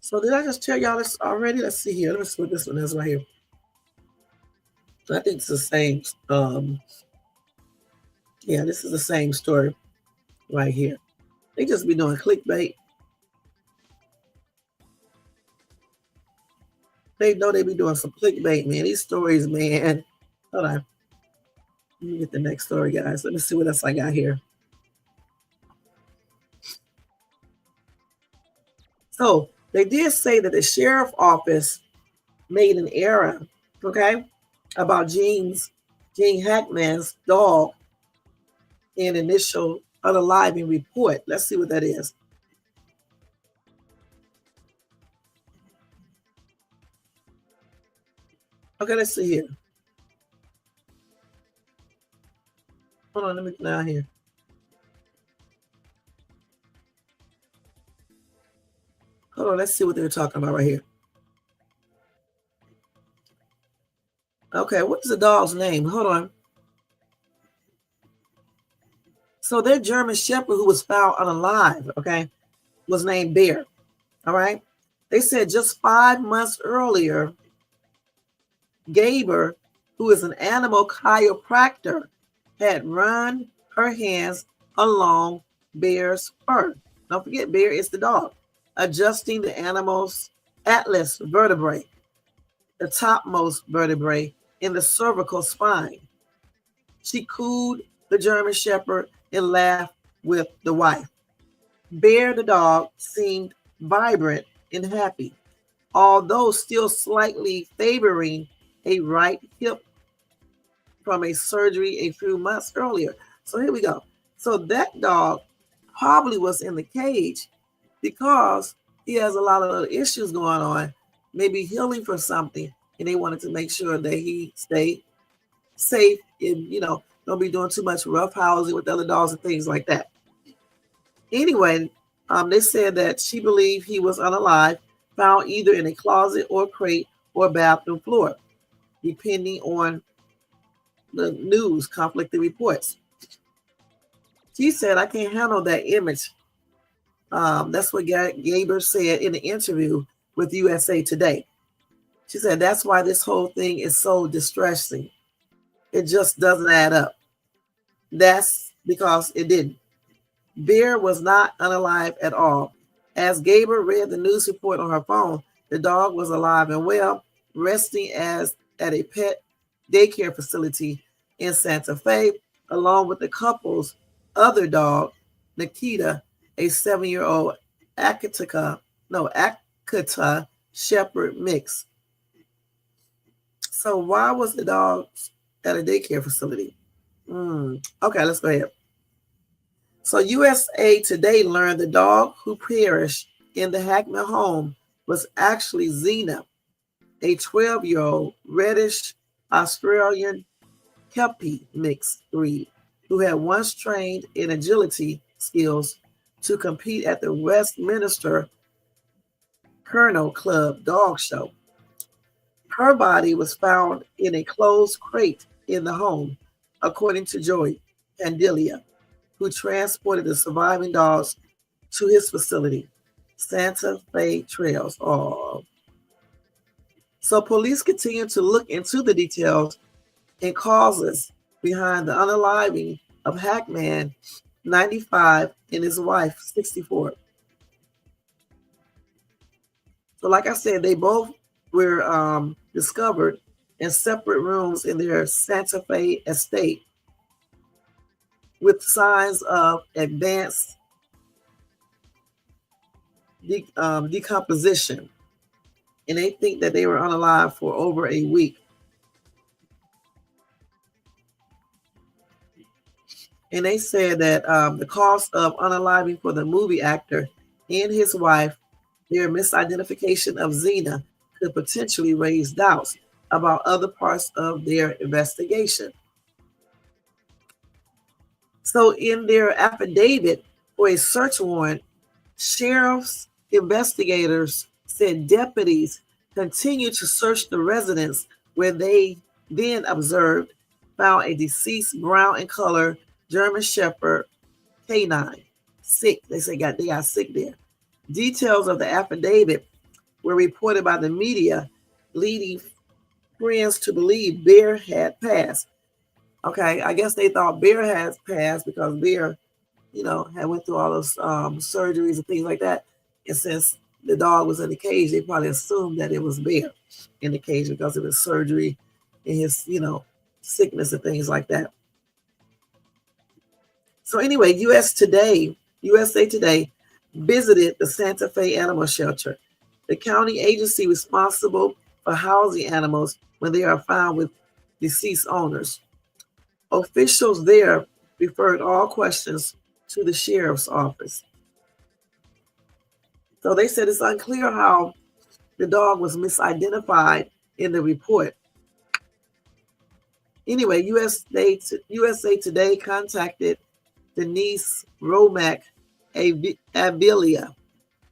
So did I just tell y'all this already? Let's see here. Let me see what this one is right here. So I think it's the same. Yeah, this is the same story right here. They just be doing clickbait. They know they be doing some clickbait, man. These stories, man. Hold on. Let me get the next story, guys. Let me see what else I got here. So they did say that the sheriff office made an error, okay, about Gene Hackman's dog in initial unaliving report. Let's see what that is. Okay, let's see here. Hold on, let me get down here. Hold on, let's see what they're talking about right here. Okay, what is the dog's name? Hold on. So their German Shepherd who was found unalive, okay, was named Bear. All right. They said just 5 months earlier, Gaber, who is an animal chiropractor, had run her hands along Bear's fur. Don't forget, Bear is the dog, adjusting the animal's atlas vertebrae, the topmost vertebrae in the cervical spine. She cooed the German Shepherd and laughed with the wife. Bear, the dog, seemed vibrant and happy, although still slightly favoring a right hip from a surgery a few months earlier. So here we go. So that dog probably was in the cage because he has a lot of other issues going on, maybe healing for something, and they wanted to make sure that he stay safe and, don't be doing too much rough housing with other dogs and things like that. Anyway, they said that she believed he was unalive, found either in a closet or crate or bathroom floor, depending on the news conflicting reports. She said, I can't handle that image. That's what Gaber said in the interview with USA Today. She said, that's why this whole thing is so distressing. It just doesn't add up. That's because it didn't. Bear was not unalive at all. As Gaber read the news report on her phone, the dog was alive and well, resting at a pet daycare facility in Santa Fe, along with the couple's other dog, Nikita, a 7-year-old Akita Shepherd mix. So why was the dog at a daycare facility? Okay, let's go ahead. So USA Today learned the dog who perished in the Hackman home was actually Xena, a 12-year-old reddish Australian Kelpie mixed breed who had once trained in agility skills to compete at the Westminster Kennel Club dog show. Her body was found in a closed crate in the home, according to Joey Pandilia, who transported the surviving dogs to his facility, Santa Fe Trails. Oh. So police continue to look into the details and causes behind the unaliving of Hackman 95, and his wife, 64. So, like I said, they both were discovered in separate rooms in their Santa Fe estate with signs of advanced decomposition. And they think that they were unalive for over a week. And they said that the cost of unaliving for the movie actor and his wife, their misidentification of Xena, could potentially raise doubts about other parts of their investigation. So, in their affidavit for a search warrant, sheriff's investigators said deputies continued to search the residence where they then found a deceased brown in color German Shepherd canine, sick. They say they got sick there. Details of the affidavit were reported by the media, leading friends to believe Bear had passed. Okay, I guess they thought Bear had passed because Bear, had went through all those surgeries and things like that. And since the dog was in the cage, they probably assumed that it was Bear in the cage because of his surgery and his, sickness and things like that. So anyway, USA Today visited the Santa Fe Animal Shelter, the county agency responsible for housing animals when they are found with deceased owners. Officials there referred all questions to the sheriff's office. So they said it's unclear how the dog was misidentified in the report. Anyway, USA Today contacted Denise Romack Abilia,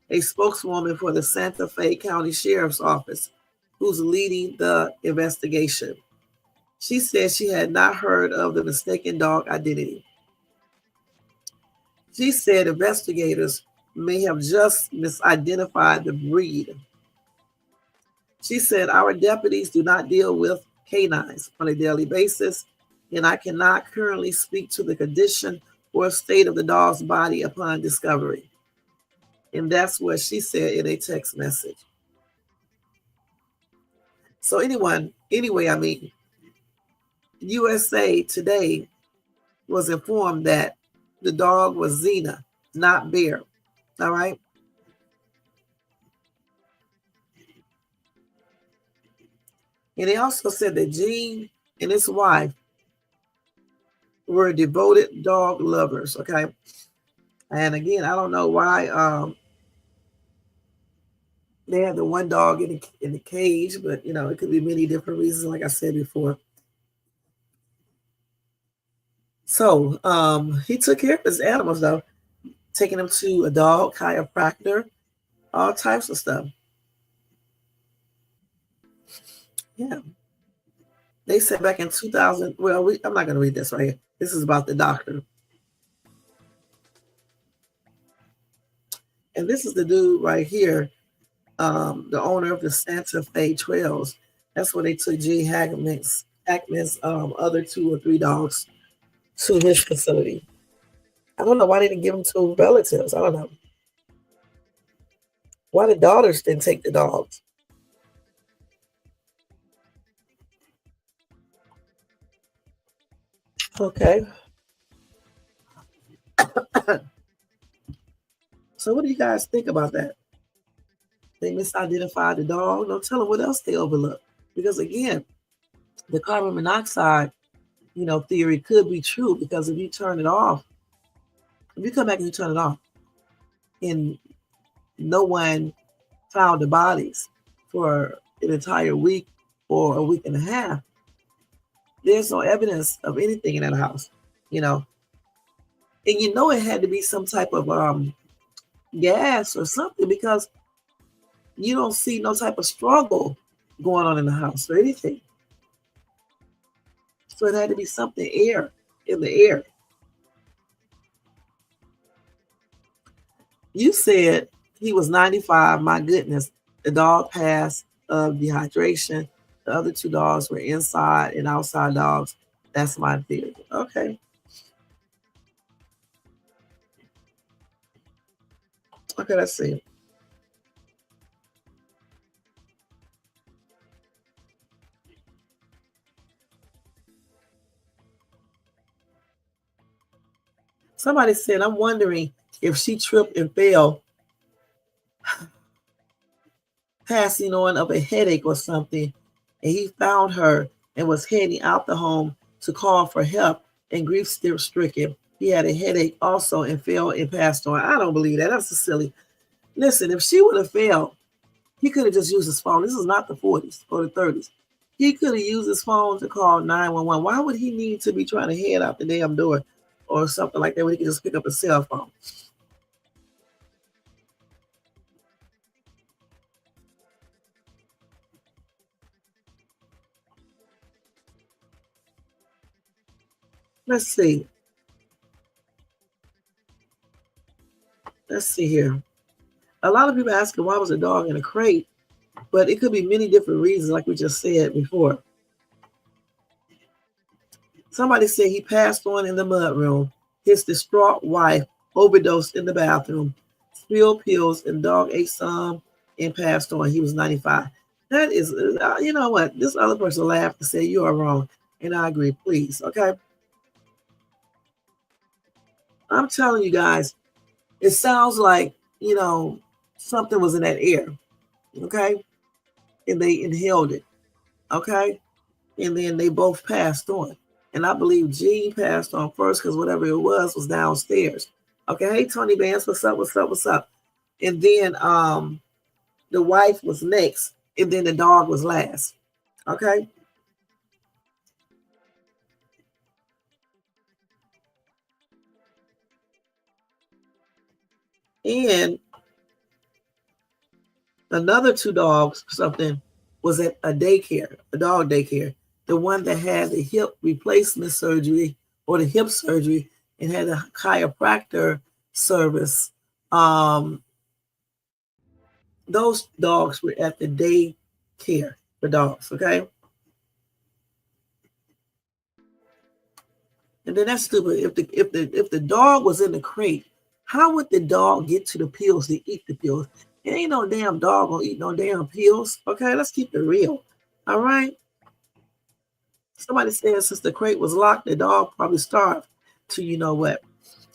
a spokeswoman for the Santa Fe County Sheriff's Office, who's leading the investigation. She said she had not heard of the mistaken dog identity. She said investigators may have just misidentified the breed. She said, our deputies do not deal with canines on a daily basis, and I cannot currently speak to the condition or state of the dog's body upon discovery. And that's what she said in a text message. So anyway, USA Today was informed that the dog was Xena, not Bear. All right. And they also said that Gene and his wife were devoted dog lovers. Okay. And again, I don't know why they had the one dog in the cage, but it could be many different reasons, like I said before. So he took care of his animals, though, taking them to a dog chiropractor, all types of stuff. Yeah. They said back in 2000, I'm not going to read this right here. This is about the doctor. And this is the dude right here, the owner of the Santa Fe Trails. That's where they took Gene Hackmans' other 2 or 3 dogs to his facility. I don't know why they didn't give them to relatives. I don't know. Why the daughters didn't take the dogs? Okay. So what do you guys think about that? They misidentified the dog. Don't tell them what else they overlooked. Because again, the carbon monoxide, theory could be true because if you turn it off, if you come back and you turn it off, and no one found the bodies for an entire week or a week and a half, there's no evidence of anything in that house, and it had to be some type of gas or something because you don't see no type of struggle going on in the house or anything. So it had to be something in the air. You said he was 95. My goodness, the dog passed of dehydration. The other 2 dogs were inside and outside dogs. That's my theory. Okay. Okay, let's see. Somebody said, I'm wondering if she tripped and fell, passing on of a headache or something, and he found her and was heading out the home to call for help and grief still stricken. He had a headache also and fell and passed on. I don't believe that. That's silly. Listen, if she would have failed, he could have just used his phone. This is not the 40s or the 30s. He could have used his phone to call 911. Why would he need to be trying to head out the damn door or something like that when he could just pick up a cell phone? Let's see. Let's see here. A lot of people asking why was a dog in a crate, but it could be many different reasons, like we just said before. Somebody said he passed on in the mudroom. His distraught wife overdosed in the bathroom, spilled pills, and dog ate some and passed on. He was 95. That is, you know what? This other person laughed and said, you are wrong. And I agree, please. Okay. I'm telling you guys, it sounds like, something was in that air. Okay. And they inhaled it. Okay. And then they both passed on. And I believe Gene passed on first because whatever it was downstairs. Okay, hey Tony Vance, what's up? What's up? What's up? And then the wife was next, and then the dog was last. Okay. And another two dogs, something was at a daycare, a dog daycare. The one that had the hip replacement surgery or the hip surgery and had a chiropractor service. Um, those dogs were at the daycare for dogs, okay? And then that's stupid. If the dog was in the crate, how would the dog get to the pills to eat the pills? It ain't no damn dog gonna eat no damn pills. Okay, let's keep it real. All right. Somebody said since the crate was locked, the dog probably starved to you know what.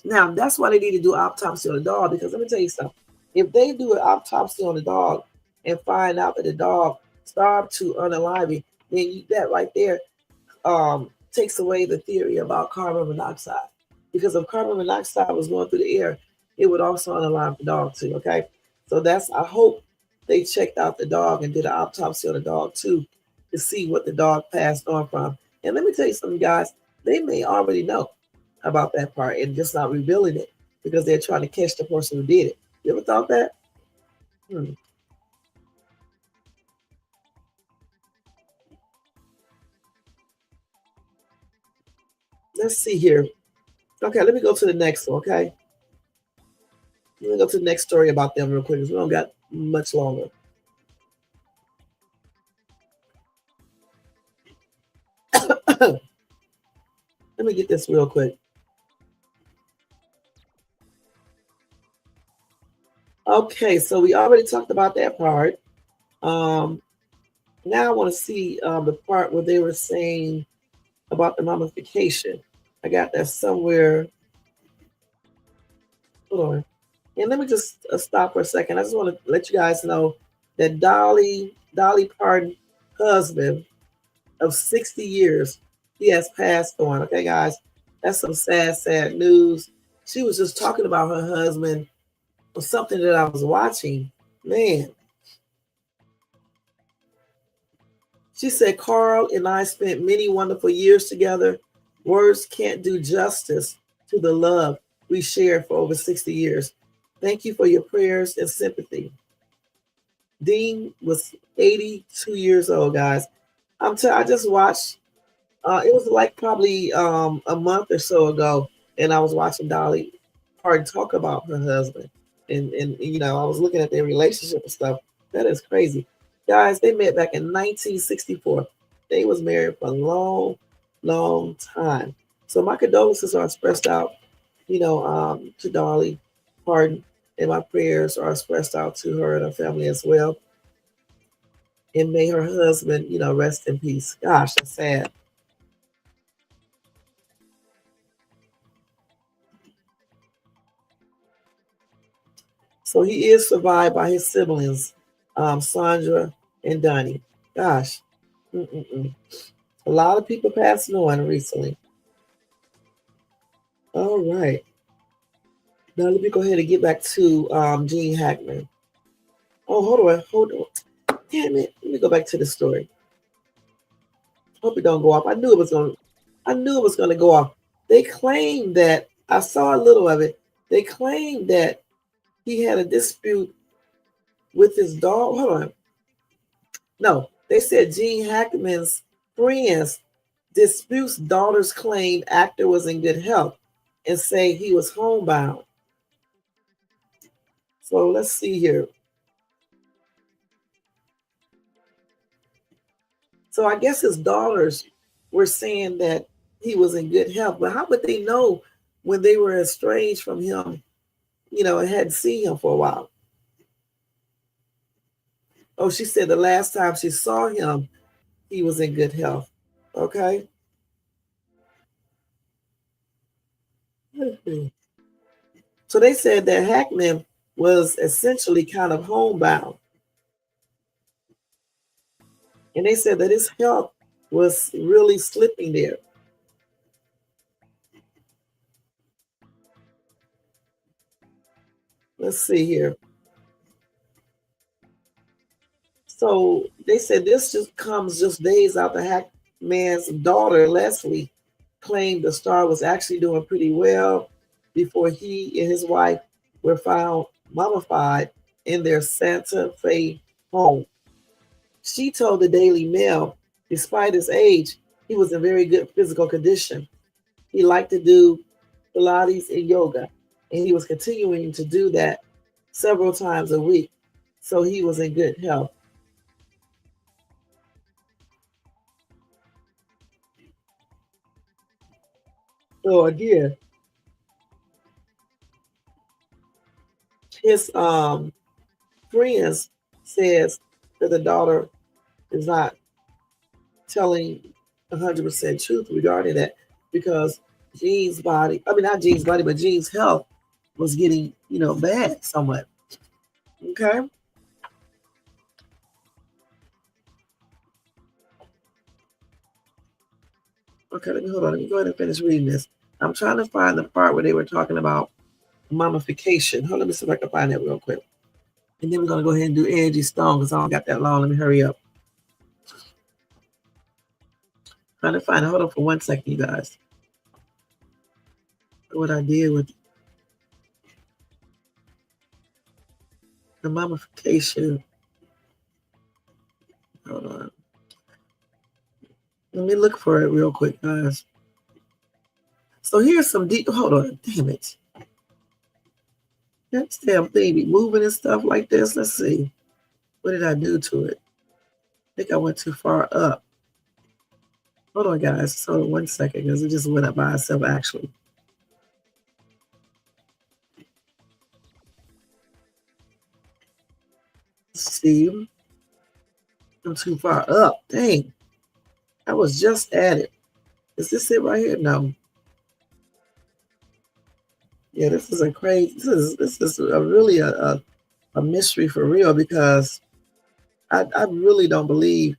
Now that's why they need to do autopsy on the dog because let me tell you something. If they do an autopsy on the dog and find out that the dog starved to unaliving, then that right there takes away the theory about carbon monoxide. Because if carbon monoxide was going through the air, it would also unalive the dog too. Okay. So I hope they checked out the dog and did an autopsy on the dog too to see what the dog passed on from. And let me tell you something, guys, they may already know about that part and just not revealing it because they're trying to catch the person who did it. You ever thought that? Hmm. Let's see here. Okay, let me go to the next one. Okay. Let me go to the next story about them real quick because we don't got much longer. Let me get this real quick. Okay, so we already talked about that part. Um, Now I want to see the part where they were saying about the mummification. I got that somewhere. Hold on. And let me just stop for a second. I just want to let you guys know that Dolly Parton husband of 60 years, he has passed on. Okay, guys, that's some sad, sad news. She was just talking about her husband or something that I was watching. Man, she said, Carl and I spent many wonderful years together. Words can't do justice to the love we shared for over 60 years. Thank you for your prayers and sympathy. Dean was 82 years old, guys. I just watched, it was like probably a month or so ago, and I was watching Dolly Parton talk about her husband. And I was looking at their relationship and stuff. That is crazy. Guys, they met back in 1964. They was married for a long, long time. So my condolences are expressed out, to Dolly Parton And my prayers are expressed out to her and her family as well. And may her husband, rest in peace. Gosh, that's sad. So he is survived by his siblings, Sandra and Donnie. Gosh. A lot of people passing on recently. All right. Now let me go ahead and get back to Gene Hackman. Oh, hold on. Damn it. Let me go back to the story. Hope it don't go off. I knew it was gonna go off. They claimed that I saw a little of it. They claimed that he had a dispute with his dog. Hold on. No, they said Gene Hackman's friends disputes daughter's claim actor was in good health and say he was homebound. So let's see here. So I guess his daughters were saying that he was in good health, but how would they know when they were estranged from him, and hadn't seen him for a while? Oh, she said the last time she saw him, he was in good health. Okay. So they said that Hackman was essentially kind of homebound. And they said that his health was really slipping there. Let's see here. So they said this just comes just days after Hackman's daughter, Leslie, claimed the star was actually doing pretty well before he and his wife were found mummified in their Santa Fe home. She told the Daily Mail, despite his age, he was in very good physical condition. He liked to do Pilates and yoga, and he was continuing to do that several times a week. So he was in good health. So again, his friends says that the daughter is not telling 100% truth regarding that because Gene's body, not Gene's body, but Gene's health was getting, bad somewhat. Okay. Okay, let me hold on. Let me go ahead and finish reading this. I'm trying to find the part where they were talking about mummification. Hold on, let me see if I can find that real quick. And then we're going to go ahead and do angiestone because I don't got that long. Let me hurry up. Trying to find it. Hold on for 1 second, you guys. What I did with the mummification. Hold on. Let me look for it real quick, guys. So here's some deep. Hold on. Damn it. That damn thing be moving and stuff like this. Let's see. What did I do to it? I think I went too far up. Hold on, guys. Hold on 1 second because it just went up by itself, actually. Let's see. I'm too far up. Dang. I was just at it. Is this it right here? No. Yeah, this is a crazy. This is a really a mystery for real because I really don't believe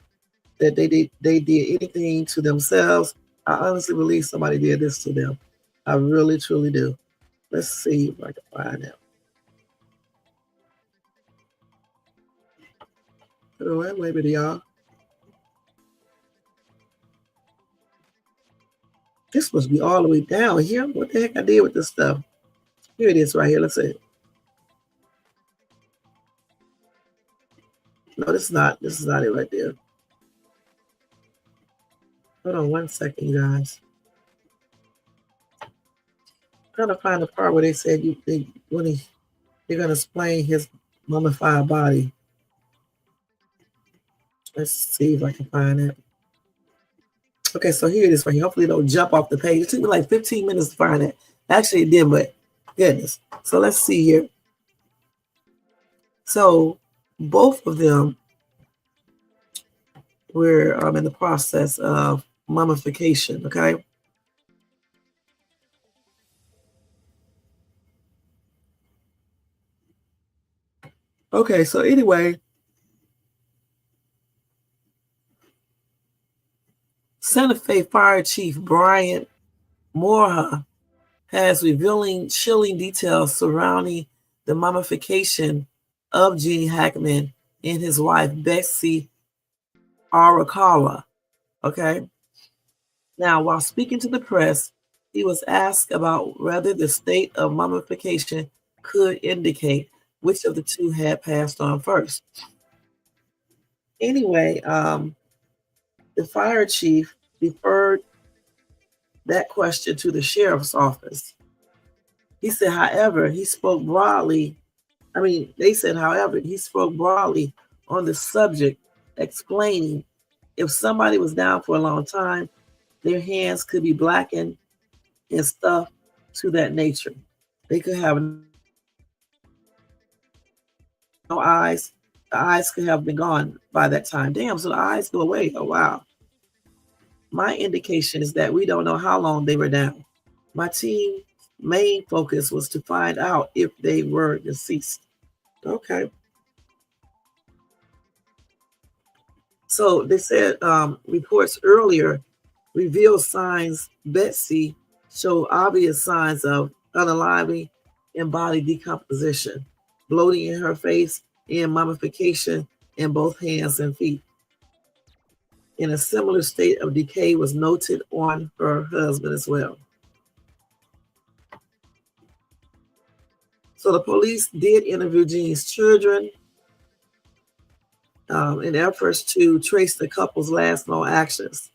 that they did anything to themselves. I honestly believe somebody did this to them. I really truly do. Let's see if I can find it. Wait a minute, y'all. This must be all the way down here. What the heck I did with this stuff? Here it is right here. Let's see. No, this is not it right there. Hold on 1 second, you guys. I'm trying to find the part where they said they're gonna explain his mummified body. Let's see if I can find it. Okay, so here it is right here. Hopefully it don't jump off the page. It took me like 15 minutes to find it. Actually, it did, but goodness. So let's see here. So both of them were in the process of mummification. Okay. Okay. So anyway, Santa Fe Fire Chief Brian Moorha has revealing chilling details surrounding the mummification of Gene Hackman and his wife Betsy Arakawa. Okay. Now, while speaking to the press, he was asked about whether the state of mummification could indicate which of the two had passed on first. Anyway, the fire chief deferred that question to the sheriff's office. He said, however, he spoke broadly. They said, however, he spoke broadly on the subject, explaining if somebody was down for a long time, their hands could be blackened and stuff to that nature. They could have no eyes. The eyes could have been gone by that time. Damn, so the eyes go away. Oh, wow. My indication is that we don't know how long they were down. My team's main focus was to find out if they were deceased. Okay. So they said reports earlier revealed signs Betsy showed obvious signs of unaliving and body decomposition, bloating in her face, and mummification in both hands and feet. And a similar state of decay was noted on her husband as well. So the police did interview Gene's children in efforts to trace the couple's last known actions.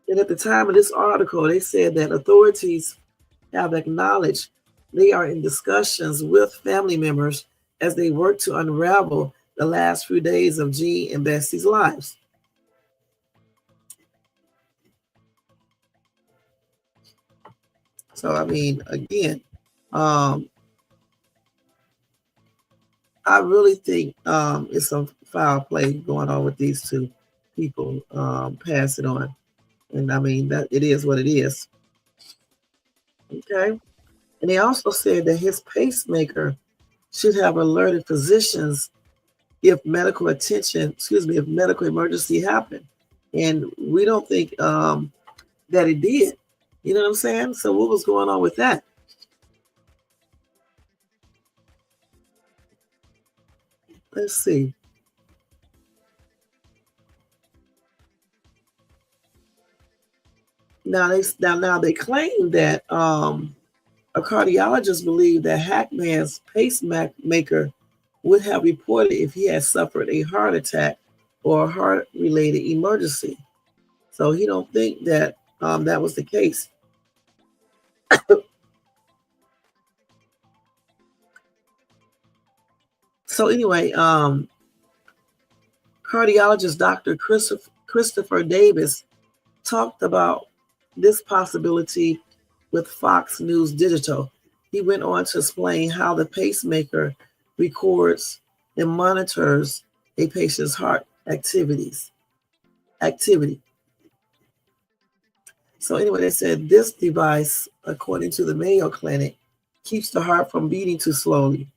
And at the time of this article, they said that authorities have acknowledged they are in discussions with family members as they work to unravel the last few days of Gene and Betsy's lives. So, again, I really think it's some foul play going on with these two people passing on. And that it is what it is. Okay. And they also said that his pacemaker should have alerted physicians if medical emergency happened. And we don't think that it did. You know what I'm saying? So what was going on with that? Let's see. Now they claim that a cardiologist believed that Hackman's pacemaker would have reported if he had suffered a heart attack or a heart-related emergency. So he don't think that that was the case. So anyway, cardiologist Dr. Christopher Davis talked about this possibility with Fox News Digital. He went on to explain how the pacemaker records and monitors a patient's heart activity. So anyway, they said this device, according to the Mayo Clinic, keeps the heart from beating too slowly.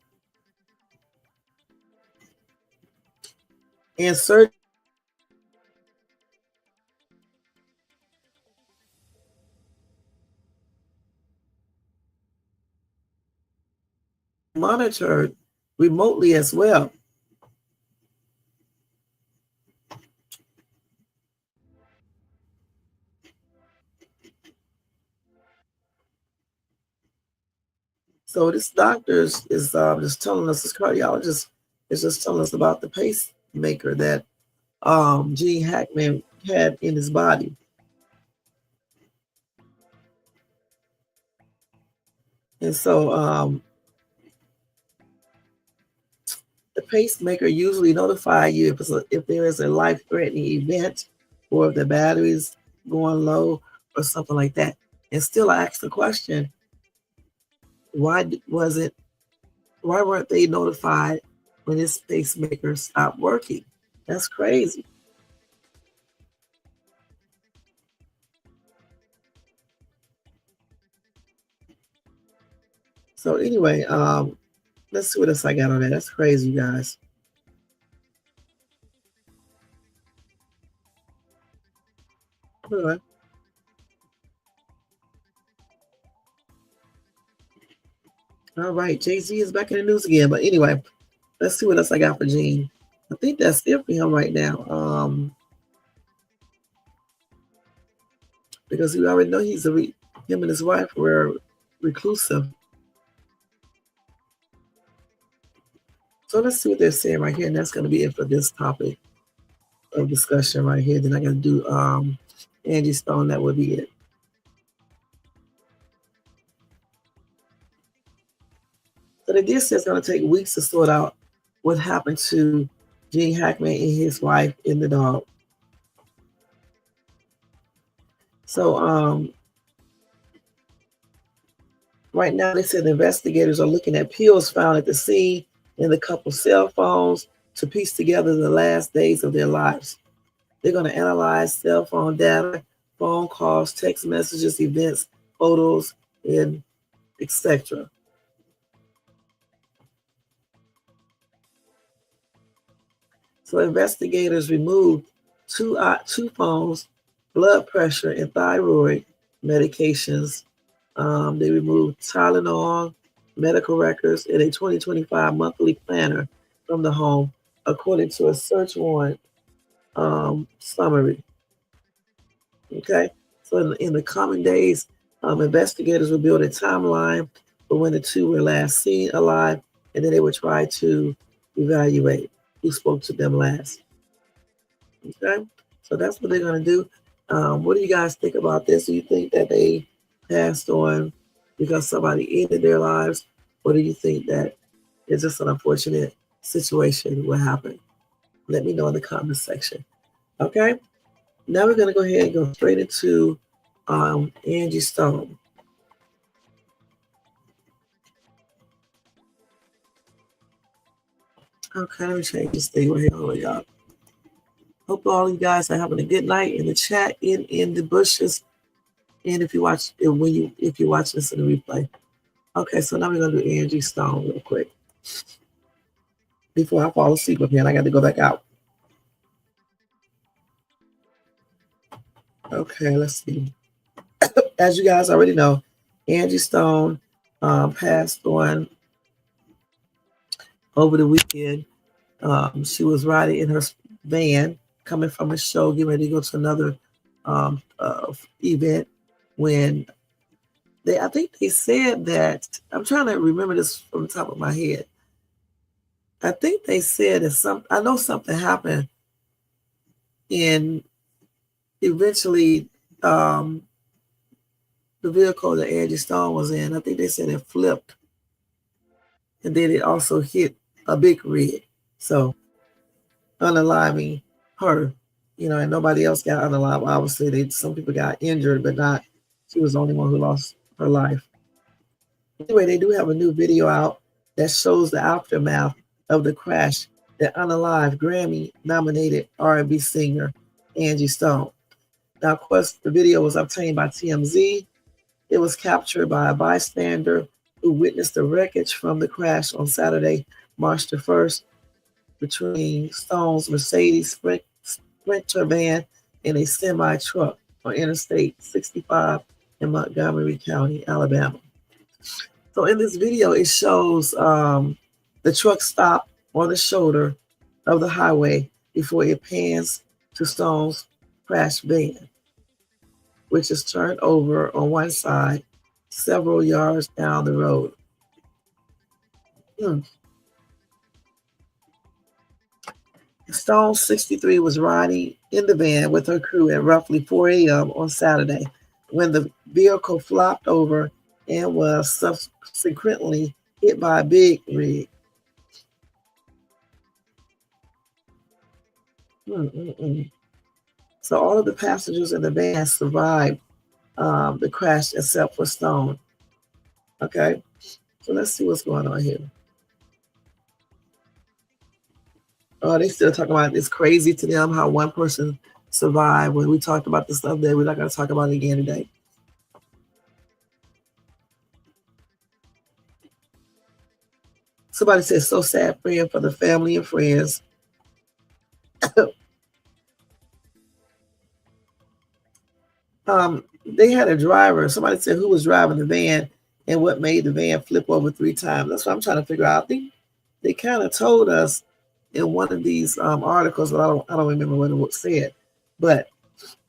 And surgery monitored remotely as well. So this doctor is just telling us, this cardiologist is just telling us about the pacemaker that Gene Hackman had in his body. And so the pacemaker usually notify you if there is a life-threatening event or if the battery's going low or something like that. And still, I asked the question: Why weren't they notified when his pacemaker stopped working? That's crazy. So anyway, let's see what else I got on that. That's crazy, you guys. All right. All right, Jay-Z is back in the news again. But anyway, let's see what else I got for Gene. I think that's it for him right now. Because we already know him and his wife were reclusive. So let's see what they're saying right here, and that's going to be it for this topic of discussion right here. Then I got to do Angiestone. That would be it. So they did say it's going to take weeks to sort out what happened to Gene Hackman and his wife and the dog. So right now they said the investigators are looking at pills found at the scene and the couple's cell phones to piece together the last days of their lives. They're going to analyze cell phone data, phone calls, text messages, events, photos, and etc. So investigators removed two phones, blood pressure, and thyroid medications. They removed Tylenol, medical records, and a 2025 monthly planner from the home, according to a search warrant summary. Okay, so in the coming days, investigators will build a timeline for when the two were last seen alive, and then they would try to evaluate who spoke to them last. Okay, so that's what they're going to do. What do you guys think about this? Do you think that they passed on because somebody ended their lives, or do you think that it's just an unfortunate situation what happened? Let me know in the comment section. Okay, now we're going to go ahead and go straight into Angiestone. Okay, let me change this thing right here, y'all. Hope all you guys are having a good night in the chat, in the bushes, and if you watch if you watch this in the replay. Okay, so now we're gonna do Angiestone real quick before I fall asleep again. I got to go back out. Okay, let's see. As you guys already know, Angiestone passed on over the weekend. She was riding in her van, coming from a show, getting ready to go to another event when I think they said that, I'm trying to remember this from the top of my head. I think they said that I know something happened, and eventually the vehicle that Angiestone was in, I think they said it flipped, and then it also hit a big rig. So unaliving her, and nobody else got unalived. Obviously, some people got injured, but not. She was the only one who lost her life. Anyway, they do have a new video out that shows the aftermath of the crash that unalived Grammy-nominated R&B singer Angiestone. Now, of course, the video was obtained by TMZ. It was captured by a bystander who witnessed the wreckage from the crash on Saturday, March the 1st, between Stone's Mercedes Sprinter van and a semi-truck on Interstate 65 in Montgomery County, Alabama. So in this video, it shows the truck stop on the shoulder of the highway before it pans to Stone's crash van, which is turned over on one side several yards down the road. Stone 63 was riding in the van with her crew at roughly 4 a.m. on Saturday when the vehicle flopped over and was subsequently hit by a big rig. So all of the passengers in the van survived the crash except for Stone. Okay, so let's see what's going on here. Oh, they still talking about it's crazy to them how one person survived. When we talked about this stuff there, we're not going to talk about it again today. Somebody said, so sad praying for the family and friends. They had a driver. Somebody said who was driving the van and what made the van flip over 3 times. That's what I'm trying to figure out. I think they kind of told us in one of these articles, but I don't remember what it said. But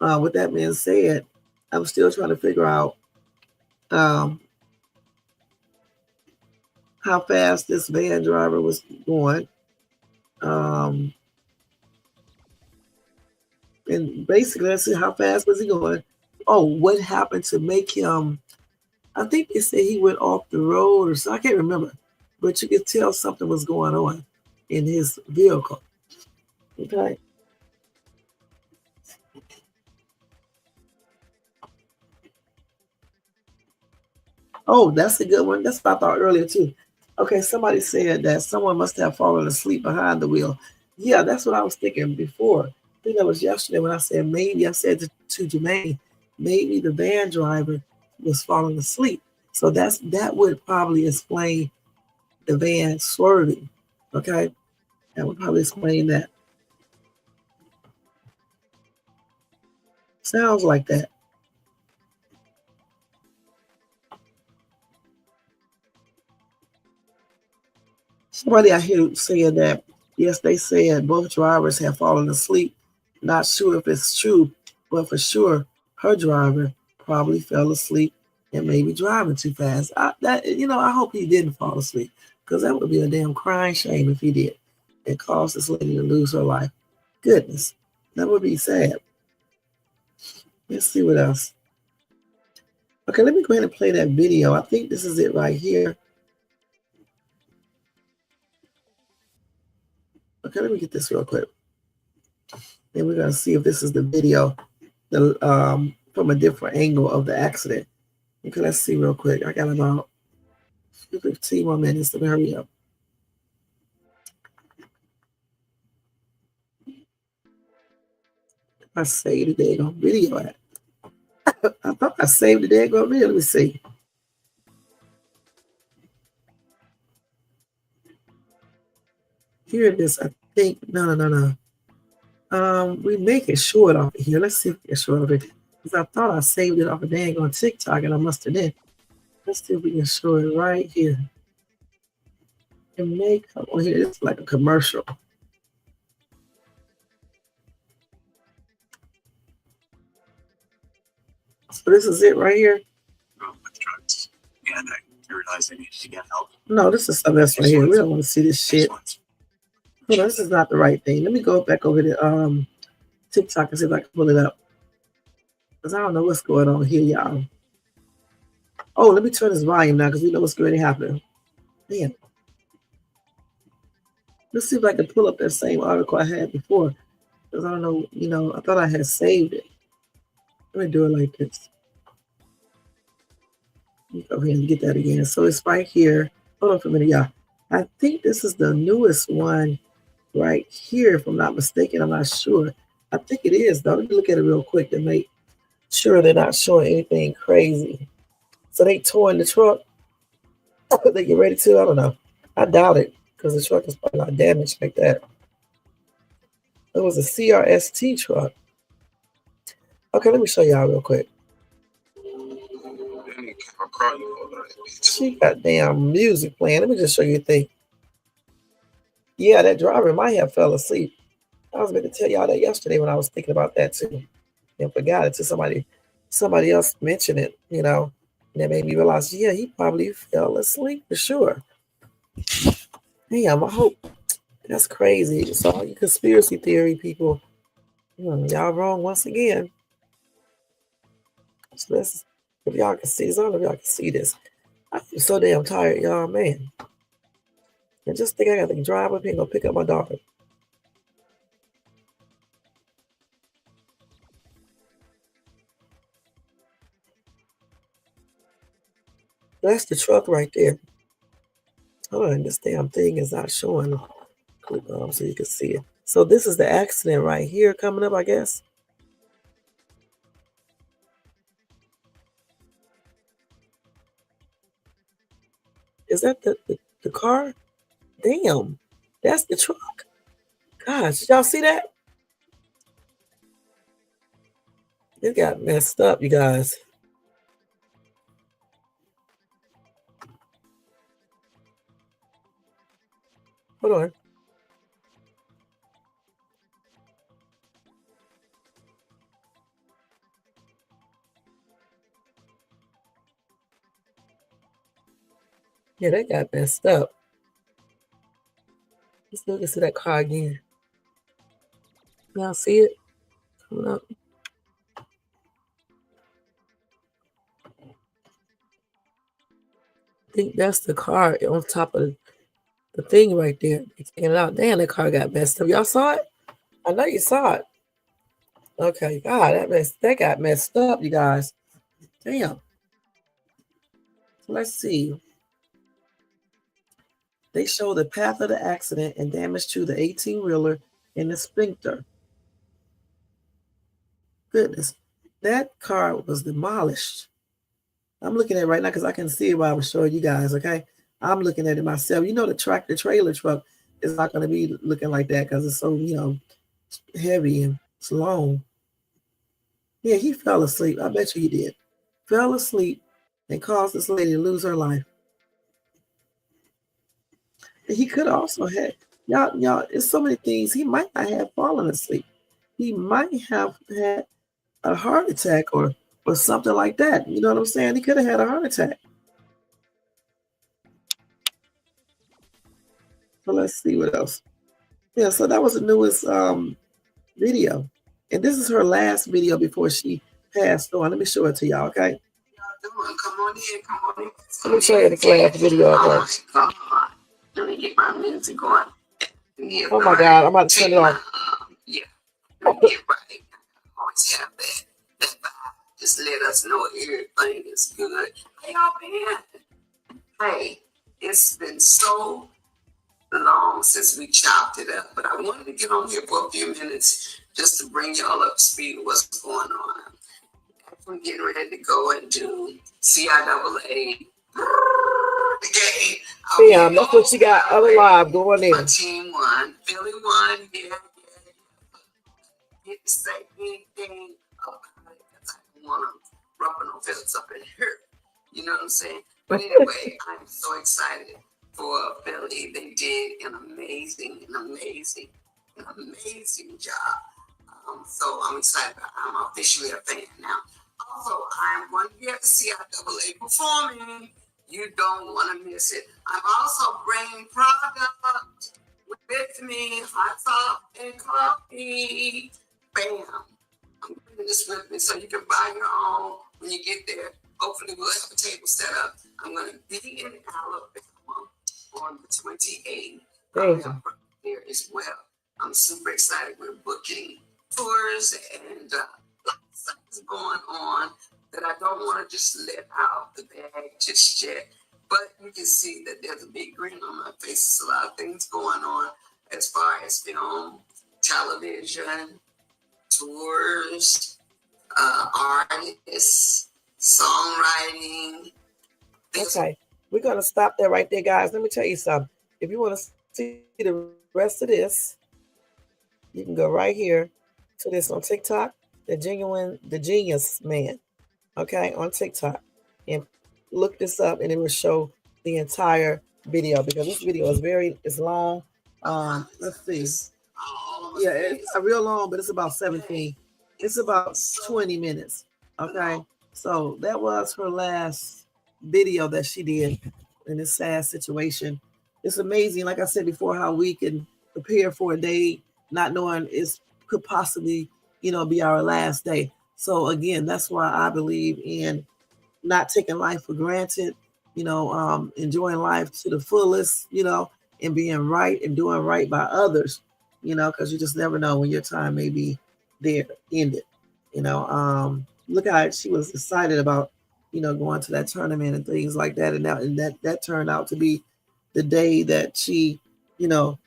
with that being said, I'm still trying to figure out how fast this van driver was going. And basically, let's see, how fast was he going? Oh, what happened to make him? I think they said he went off the road or so. I can't remember, but you could tell something was going on in his vehicle. Okay. Oh, that's a good one. That's what I thought earlier too. Okay, somebody said that someone must have fallen asleep behind the wheel. Yeah, that's what I was thinking before. I think that was yesterday when I said maybe I said to Jermaine, maybe the van driver was falling asleep. So that would probably explain the van swerving. Okay, that would probably explain that. Sounds like that. Somebody out here saying that, yes, they said both drivers have fallen asleep. Not sure if it's true, but for sure, her driver probably fell asleep and maybe driving too fast. I hope he didn't fall asleep because that would be a damn crying shame if he did. It caused this lady to lose her life. Goodness, that would be sad. Let's see what else. Okay, let me go ahead and play that video. I think this is it right here. Okay, let me get this real quick. Then we're going to see if this is the video from a different angle of the accident. Okay, let's see real quick. I got about 15 more minutes to hurry up. I saved the daggone video at. I thought I saved the daggone video. Let me see. Here it is. I think. No. We make it short off of here. Let's see if we get short of it. Because I thought I saved it off of dang on TikTok and I must have did. Let's see if we can show it right here. And make up on here. It's like a commercial. So this is it right here. With drugs. And I realized I needed to get help. No, this is something else right here. We don't want to see this shit. Hold on, this is not the right thing. Let me go back over to TikTok and see if I can pull it up. Because I don't know what's going on here, y'all. Oh, let me turn this volume now because we know what's going to happen. Man. Let's see if I can pull up that same article I had before. Because I don't know, I thought I had saved it. Let me do it like this. Let me go ahead and get that again. So it's right here. Hold on for a minute, y'all. I think this is the newest one right here, if I'm not mistaken. I'm not sure. I think it is, though. Let me look at it real quick to make sure they're not showing anything crazy. So they towing the truck. They get ready to? I don't know. I doubt it because the truck is probably not damaged like that. It was a CRST truck. Okay, let me show y'all real quick. She got damn music playing. Let me just show you a thing. Yeah, that driver might have fell asleep. I was going to tell y'all that yesterday when I was thinking about that too. And forgot it to somebody else mentioned it, and that made me realize, yeah, he probably fell asleep for sure. Damn, I hope that's crazy. So all you conspiracy theory people, y'all wrong once again. So let's, if y'all can see this, I don't know if y'all can see this. I'm so damn tired, y'all, man. And just think I got to drive up here and go pick up my daughter. That's the truck right there. Hold on, this damn thing is not showing. Click on so you can see it. So this is the accident right here coming up, I guess. Is that the car? Damn, that's the truck. Gosh, did y'all see that? It got messed up, you guys. Hold on. Yeah, that got messed up. Let's look into that car again. Y'all see it? Coming up. I think that's the car on top of the thing right there. Taking it out. Damn, that car got messed up. Y'all saw it? I know you saw it. Okay, God, that got messed up, you guys. Damn. Let's see. They show the path of the accident and damage to the 18-wheeler and the Sprinter. Goodness, that car was demolished. I'm looking at it right now because I can see it while I was showing you guys, okay? I'm looking at it myself. You know the trailer truck is not going to be looking like that because it's so, heavy and it's long. Yeah, he fell asleep. I bet you he did. Fell asleep and caused this lady to lose her life. And he could also have, y'all, it's so many things. He might not have fallen asleep. He might have had a heart attack or something like that. You know what I'm saying? He could have had a heart attack. So let's see what else. Yeah, so that was the newest video. And this is her last video before she passed on. Let me show it to y'all, okay? Come on in, come on in. Let me show you the last video of her. Let me get my music going. Oh my God, I'm about to turn it on. Yeah, get right. Always have that vibe. Just let us know everything is good. How y'all been? Hey, it's been so long since we chopped it up, but I wanted to get on here for a few minutes just to bring y'all up to speed with what's going on. We're getting ready to go and do CIAA. Yeah, that's what you got. Other live going in. My team won. Philly won. Yeah. Didn't say anything about it because I didn't want to ruffle no feathers up in here. You know what I'm saying? But anyway, I'm so excited for Philly. They did an amazing job. So I'm excited. I'm officially a fan now. Also, I'm going to be at the CIAA performing. You don't want to miss it. I'm also bringing product with me, hot top and coffee. Bam. I'm bringing this with me so you can buy your own when you get there. Hopefully we'll have a table set up. I'm going to be in Alabama on the 28th. I'll be there as well. I'm super excited. We're booking tours and lots of things going on that I don't want to just let out the bag just yet. But you can see that there's a big grin on my face. There's a lot of things going on as far as film, television, tours, artists, songwriting. Okay, we're going to stop there right there, guys. Let me tell you something. If you want to see the rest of this, you can go right here to this on TikTok, the Genius Man, okay, on TikTok, and look this up, and it will show the entire video because this video is long. Let's see. Yeah, it's not real long, but it's about 17. It's about 20 minutes. Okay, so that was her last video that she did in this sad situation. It's amazing, like I said before, how we can prepare for a day not knowing it could possibly, be our last day. So again, that's why I believe in not taking life for granted, enjoying life to the fullest, and being right and doing right by others, because you just never know when your time may be there, ended. Look how she was excited about going to that tournament and things like that. And that turned out to be the day that she, you know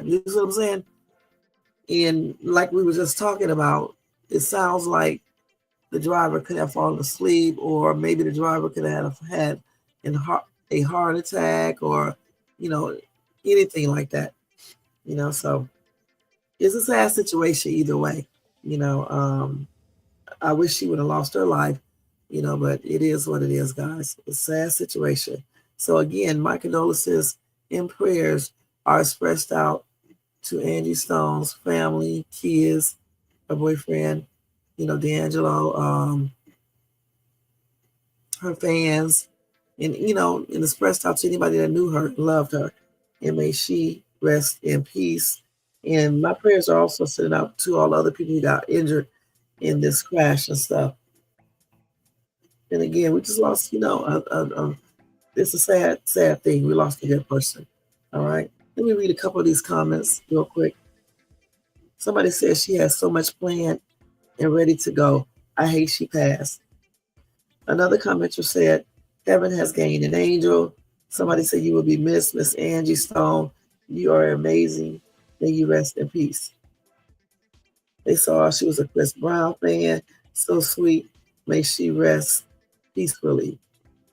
you see what I'm saying? And like we were just talking about, it sounds like the driver could have fallen asleep, or maybe the driver could have had a heart attack, or you know anything like that. So it's a sad situation either way. I wish she would have lost her life, but it is what it is, guys. It's a sad situation. So again, my condolences and prayers are expressed out to Angie Stone's family, kids, her boyfriend, D'Angelo, her fans, and expressed out to anybody that knew her, loved her, and may she rest in peace. And my prayers are also sent out to all other people who got injured in this crash and stuff. And again, we just lost, it's a sad, sad thing. We lost a good person. All right. Let me read a couple of these comments real quick. Somebody says she has so much planned and ready to go. I hate she passed. Another commenter said, heaven has gained an angel. Somebody said, you will be missed, Miss Angie Stone. You are amazing. May you rest in peace. They saw she was a Chris Brown fan. So sweet. May she rest peacefully.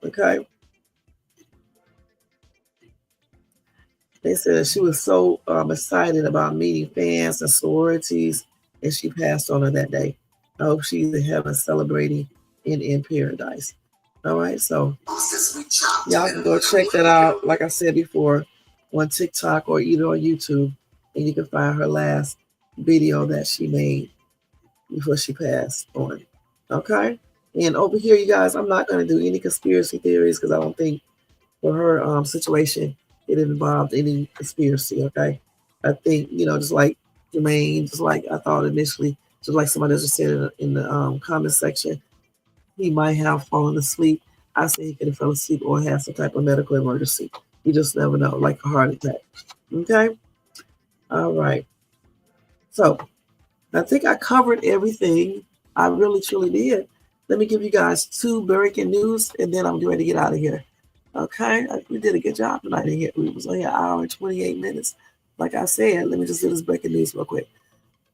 Okay. They said she was so excited about meeting fans and sororities, and she passed on her that day. I hope she's in heaven celebrating in paradise. All right, so y'all can go check that out, like I said before, on TikTok or either on YouTube, and you can find her last video that she made before she passed on. Okay? And over here, you guys, I'm not going to do any conspiracy theories because I don't think for her situation, it involved any conspiracy, okay? I think, just like Jermaine, just like I thought initially, just like somebody just said in the comment section, he might have fallen asleep. I say he could have fell asleep or had some type of medical emergency. You just never know, like a heart attack. Okay? All right. So I think I covered everything. I really, truly did. Let me give you guys 2 breaking news, and then I'm ready to get out of here. Okay, we did a good job tonight in here. We was only an hour and 28 minutes. Like I said, let me just do this breaking news real quick.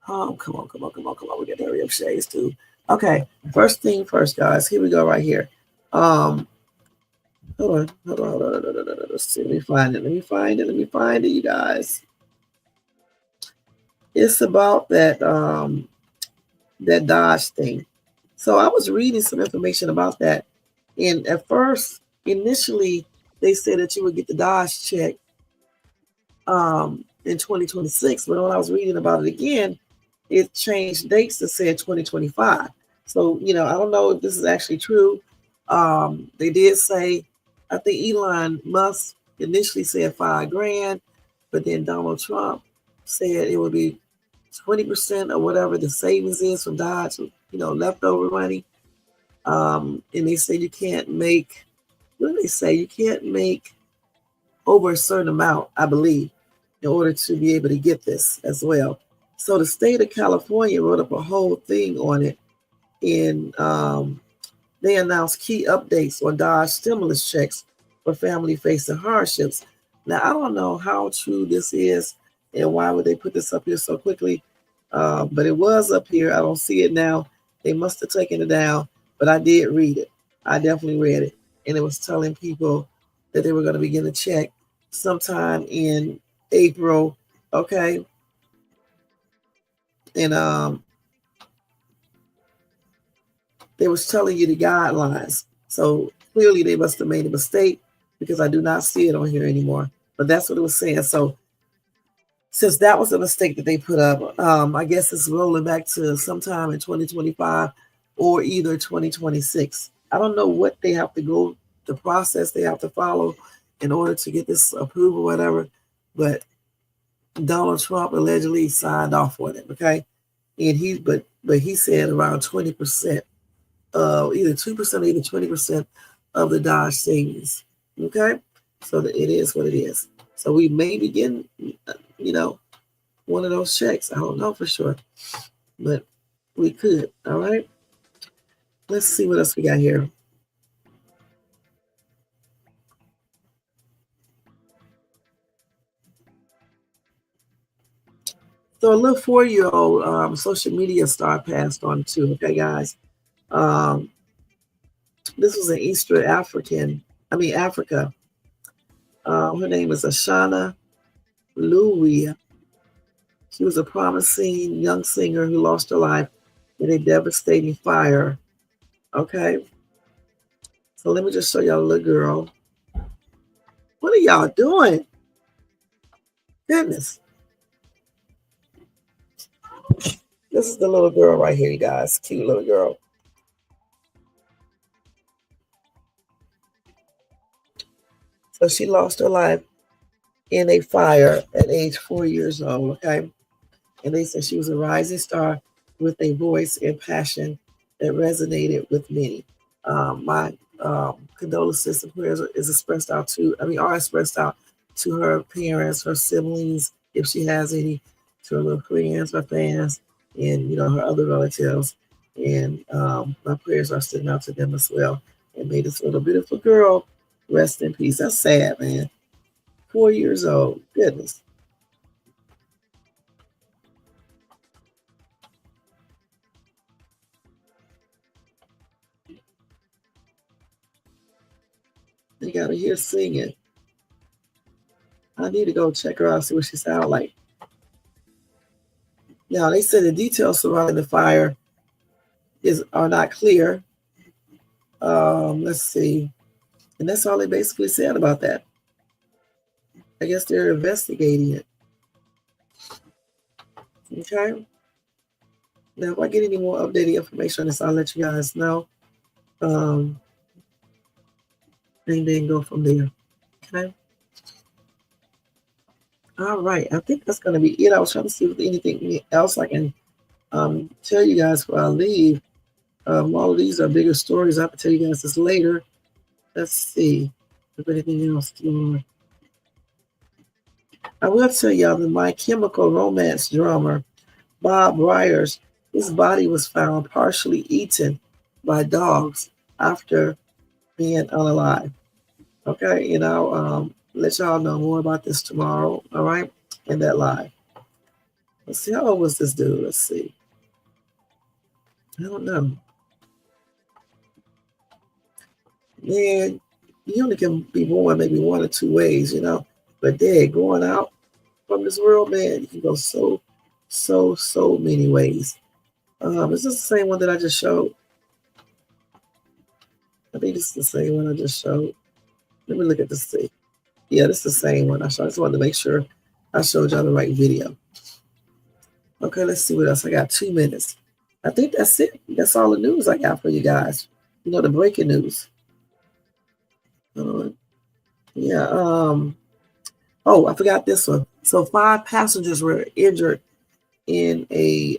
Come on. We got to hurry up shades too. Okay, first thing first, guys. Here we go right here. Hold on. Let's see. Let me find it, you guys. It's about that that Dodge thing. So I was reading some information about that. And at first, initially, they said that you would get the Dodge check in 2026. But when I was reading about it again, it changed dates to say 2025. So, I don't know if this is actually true. They did say, I think Elon Musk initially said $5,000, but then Donald Trump said it would be 20% or whatever the savings is from Dodge, leftover money. And they say you can't make, what do they say? You can't make over a certain amount, I believe, in order to be able to get this as well. So the state of California wrote up a whole thing on it, and they announced key updates on Dodge stimulus checks for family facing hardships. Now, I don't know how true this is and why would they put this up here so quickly, but it was up here. I don't see it now. They must have taken it down, but I did read it. I definitely read it, and it was telling people that they were going to begin a check sometime in April, okay? And they was telling you the guidelines. So clearly they must have made a mistake because I do not see it on here anymore. But that's what it was saying. So since that was a mistake that they put up, I guess it's rolling back to sometime in 2025 or either 2026. I don't know what they have to go, the process they have to follow in order to get this approved or whatever. But Donald Trump allegedly signed off on it, okay? And he said around 20%, either 2% or either 20% of the Dodge savings, okay? So that it is what it is. So we may be getting, one of those checks. I don't know for sure, but we could, all right? Let's see what else we got here. So a little 4-year-old social media star passed on too. Okay, guys. Um, this was in Africa. Her name is Ashana Louie. She was a promising young singer who lost her life in a devastating fire. Okay. So let me just show y'all a little girl. What are y'all doing? Goodness. This is the little girl right here, you guys. Cute little girl. So she lost her life in a fire at age 4 years old, okay? And they said she was a rising star with a voice and passion that resonated with many. My condolences and prayers is expressed out to, are expressed out to her parents, her siblings, if she has any, to her little friends, her fans, and her other relatives. And my prayers are sent out to them as well. And may this little beautiful girl rest in peace. That's sad, man. 4 years old. Goodness. They got her here singing. I need to go check her out, see what she sounds like. Now, they said the details surrounding the fire are not clear. Let's see. And that's all they basically said about that. I guess they're investigating it. Okay. Now, if I get any more updated information on this, I'll let you guys know. And then go from there. Okay. All right. I think that's going to be it. I was trying to see if there's anything else I can tell you guys before I leave. All of these are bigger stories. I have to tell you guys this later. Let's see if anything else. I will tell y'all that My Chemical Romance drummer, Bob Ryers, his body was found partially eaten by dogs after being unalive. Okay, and I'll let y'all know more about this tomorrow, all right, in that live. Let's see, how old was this dude? Let's see. I don't know. Man, you only can be born maybe one or two ways, but going out from this world, man, you can go so many ways. Is this the same one that I just showed? I think this is the same one I just showed. Let me look at this thing. Yeah, this is the same one I showed. I just wanted to make sure I showed y'all the right video. Okay, let's see what else. I got 2 minutes. I think that's it. That's all the news I got for you guys. The breaking news. Yeah. Oh, I forgot this one. So 5 passengers were injured in a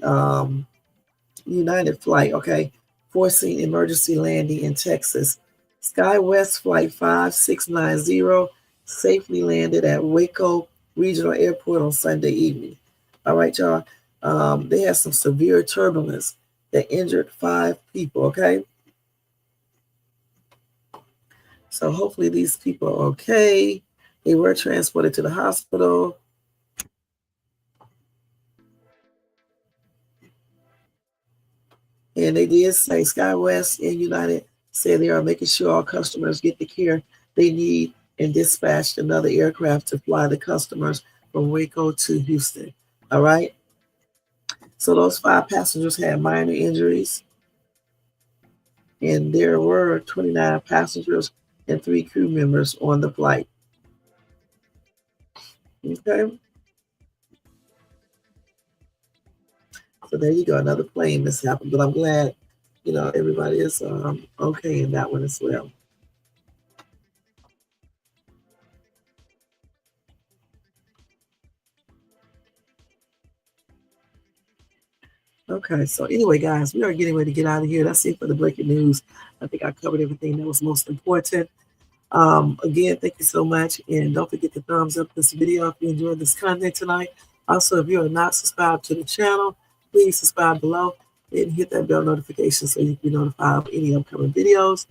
United flight, okay, forcing emergency landing in Texas. SkyWest Flight 5690 safely landed at Waco Regional Airport on Sunday evening. All right, y'all. They had some severe turbulence that injured 5 people, okay? So hopefully these people are okay. They were transported to the hospital. And they did say SkyWest and United say they are making sure all customers get the care they need and dispatched another aircraft to fly the customers from Waco to Houston. All right. So those 5 passengers had minor injuries. And there were 29 passengers and 3 crew members on the flight. Okay. So there you go, another plane mishap. But I'm glad, everybody is okay in that one as well. Okay, so anyway, guys, we are getting ready to get out of here. That's it for the breaking news. I think I covered everything that was most important. Again, thank you so much. And don't forget to thumbs up this video if you enjoyed this content tonight. Also, if you are not subscribed to the channel, please subscribe below. and hit that bell notification so you can be notified of any upcoming videos.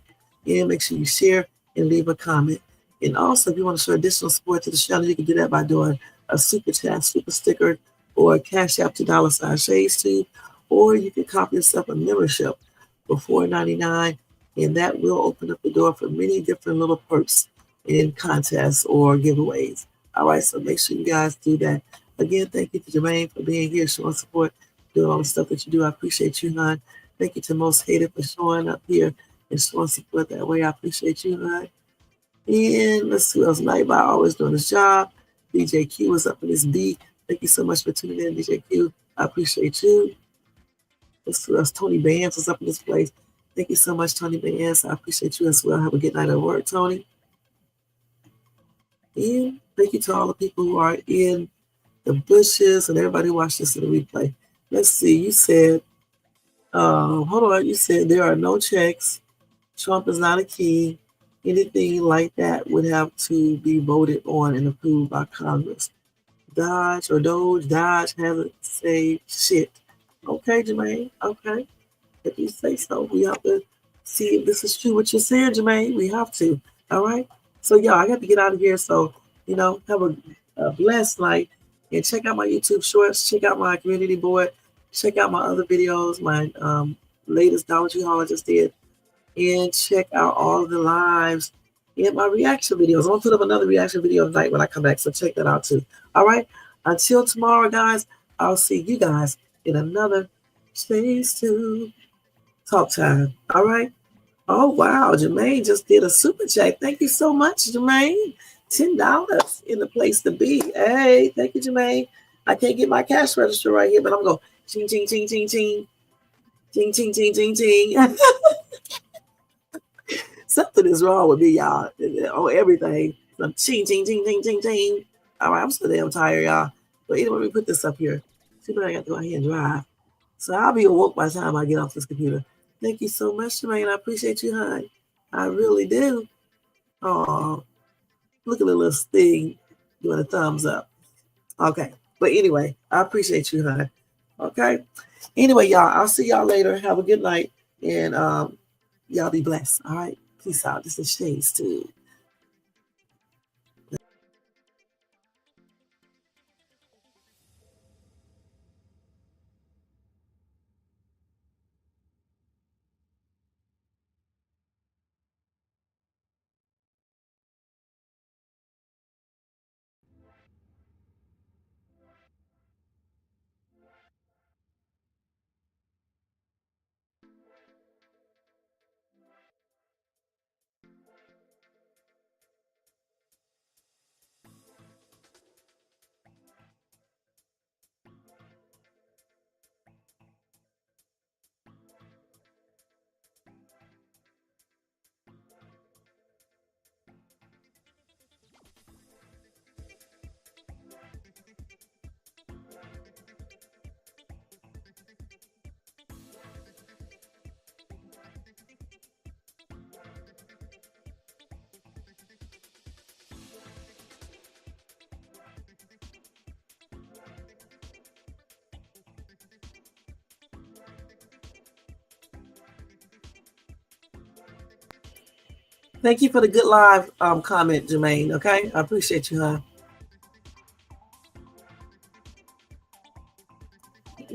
And make sure you share and leave a comment. And also, if you want to show additional support to the channel, you can do that by doing a super chat, super sticker, or a cash app to $Shades2, or you can copy yourself a membership for $4.99, and that will open up the door for many different little perks in contests or giveaways. All right, so make sure you guys do that. Again, thank you to Jermaine for being here, showing support, doing all the stuff that you do. I appreciate you, hon. Thank you to Most Hated for showing up here and showing support that way. I appreciate you, hon. And let's see who else. Nightbot always doing his job. DJ Q is up in this beat. Thank you so much for tuning in, DJ Q. I appreciate you. Let's see who else. Tony Bands is up in this place. Thank you so much, Tony Bands. I appreciate you as well. Have a good night at work, Tony. And thank you to all the people who are in the bushes and everybody who watched this in the replay. Let's see. You said, hold on. You said there are no checks. Trump is not a key. Anything like that would have to be voted on and approved by Congress. Dodge hasn't saved shit. Okay, Jermaine. Okay. If you say so, we have to see if this is true what you're saying, Jermaine. We have to. All right. So, y'all, I got to get out of here. So, have a blessed night. And check out my YouTube shorts. Check out my community board. Check out my other videos, my latest Dollar Tree haul I just did. And check out all of the lives and my reaction videos. I'm going to put up another reaction video tonight when I come back. So check that out too. All right. Until tomorrow, guys, I'll see you guys in another Shades2 Talk Time. All right. Oh, wow. Jermaine just did a super chat. Thank you so much, Jermaine. $10 in the place to be. Hey, thank you, Jermaine. I can't get my cash register right here, but I'm going to go ching, ching, ching, ching, ching. Ching, ching, ching, ching, ching. Something is wrong with me, y'all. On everything. Some ching, ching, ching, ching, ching, ching. All right, I'm so damn tired, y'all. But anyway, let me put this up here. See, but I got to go ahead and drive. So I'll be awoke by the time I get off this computer. Thank you so much, Jermaine. I appreciate you, hon. I really do. Oh, look at the little thing doing a thumbs up. Okay. But anyway, I appreciate you, hon. Okay. Anyway, y'all, I'll see y'all later. Have a good night. And y'all be blessed. All right. Peace out. This is Shades2. Thank you for the good live comment, Jermaine. Okay, I appreciate you, huh?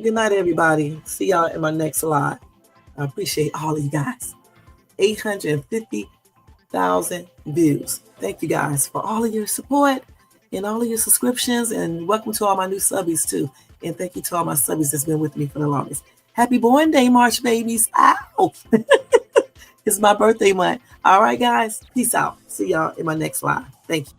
Good night, everybody. See y'all in my next live. I appreciate all of you guys. 850,000 views. Thank you guys for all of your support and all of your subscriptions. And welcome to all my new subbies too. And thank you to all my subbies that's been with me for the longest. Happy born day, March babies. Ow! It's my birthday month. All right, guys. Peace out. See y'all in my next live. Thank you.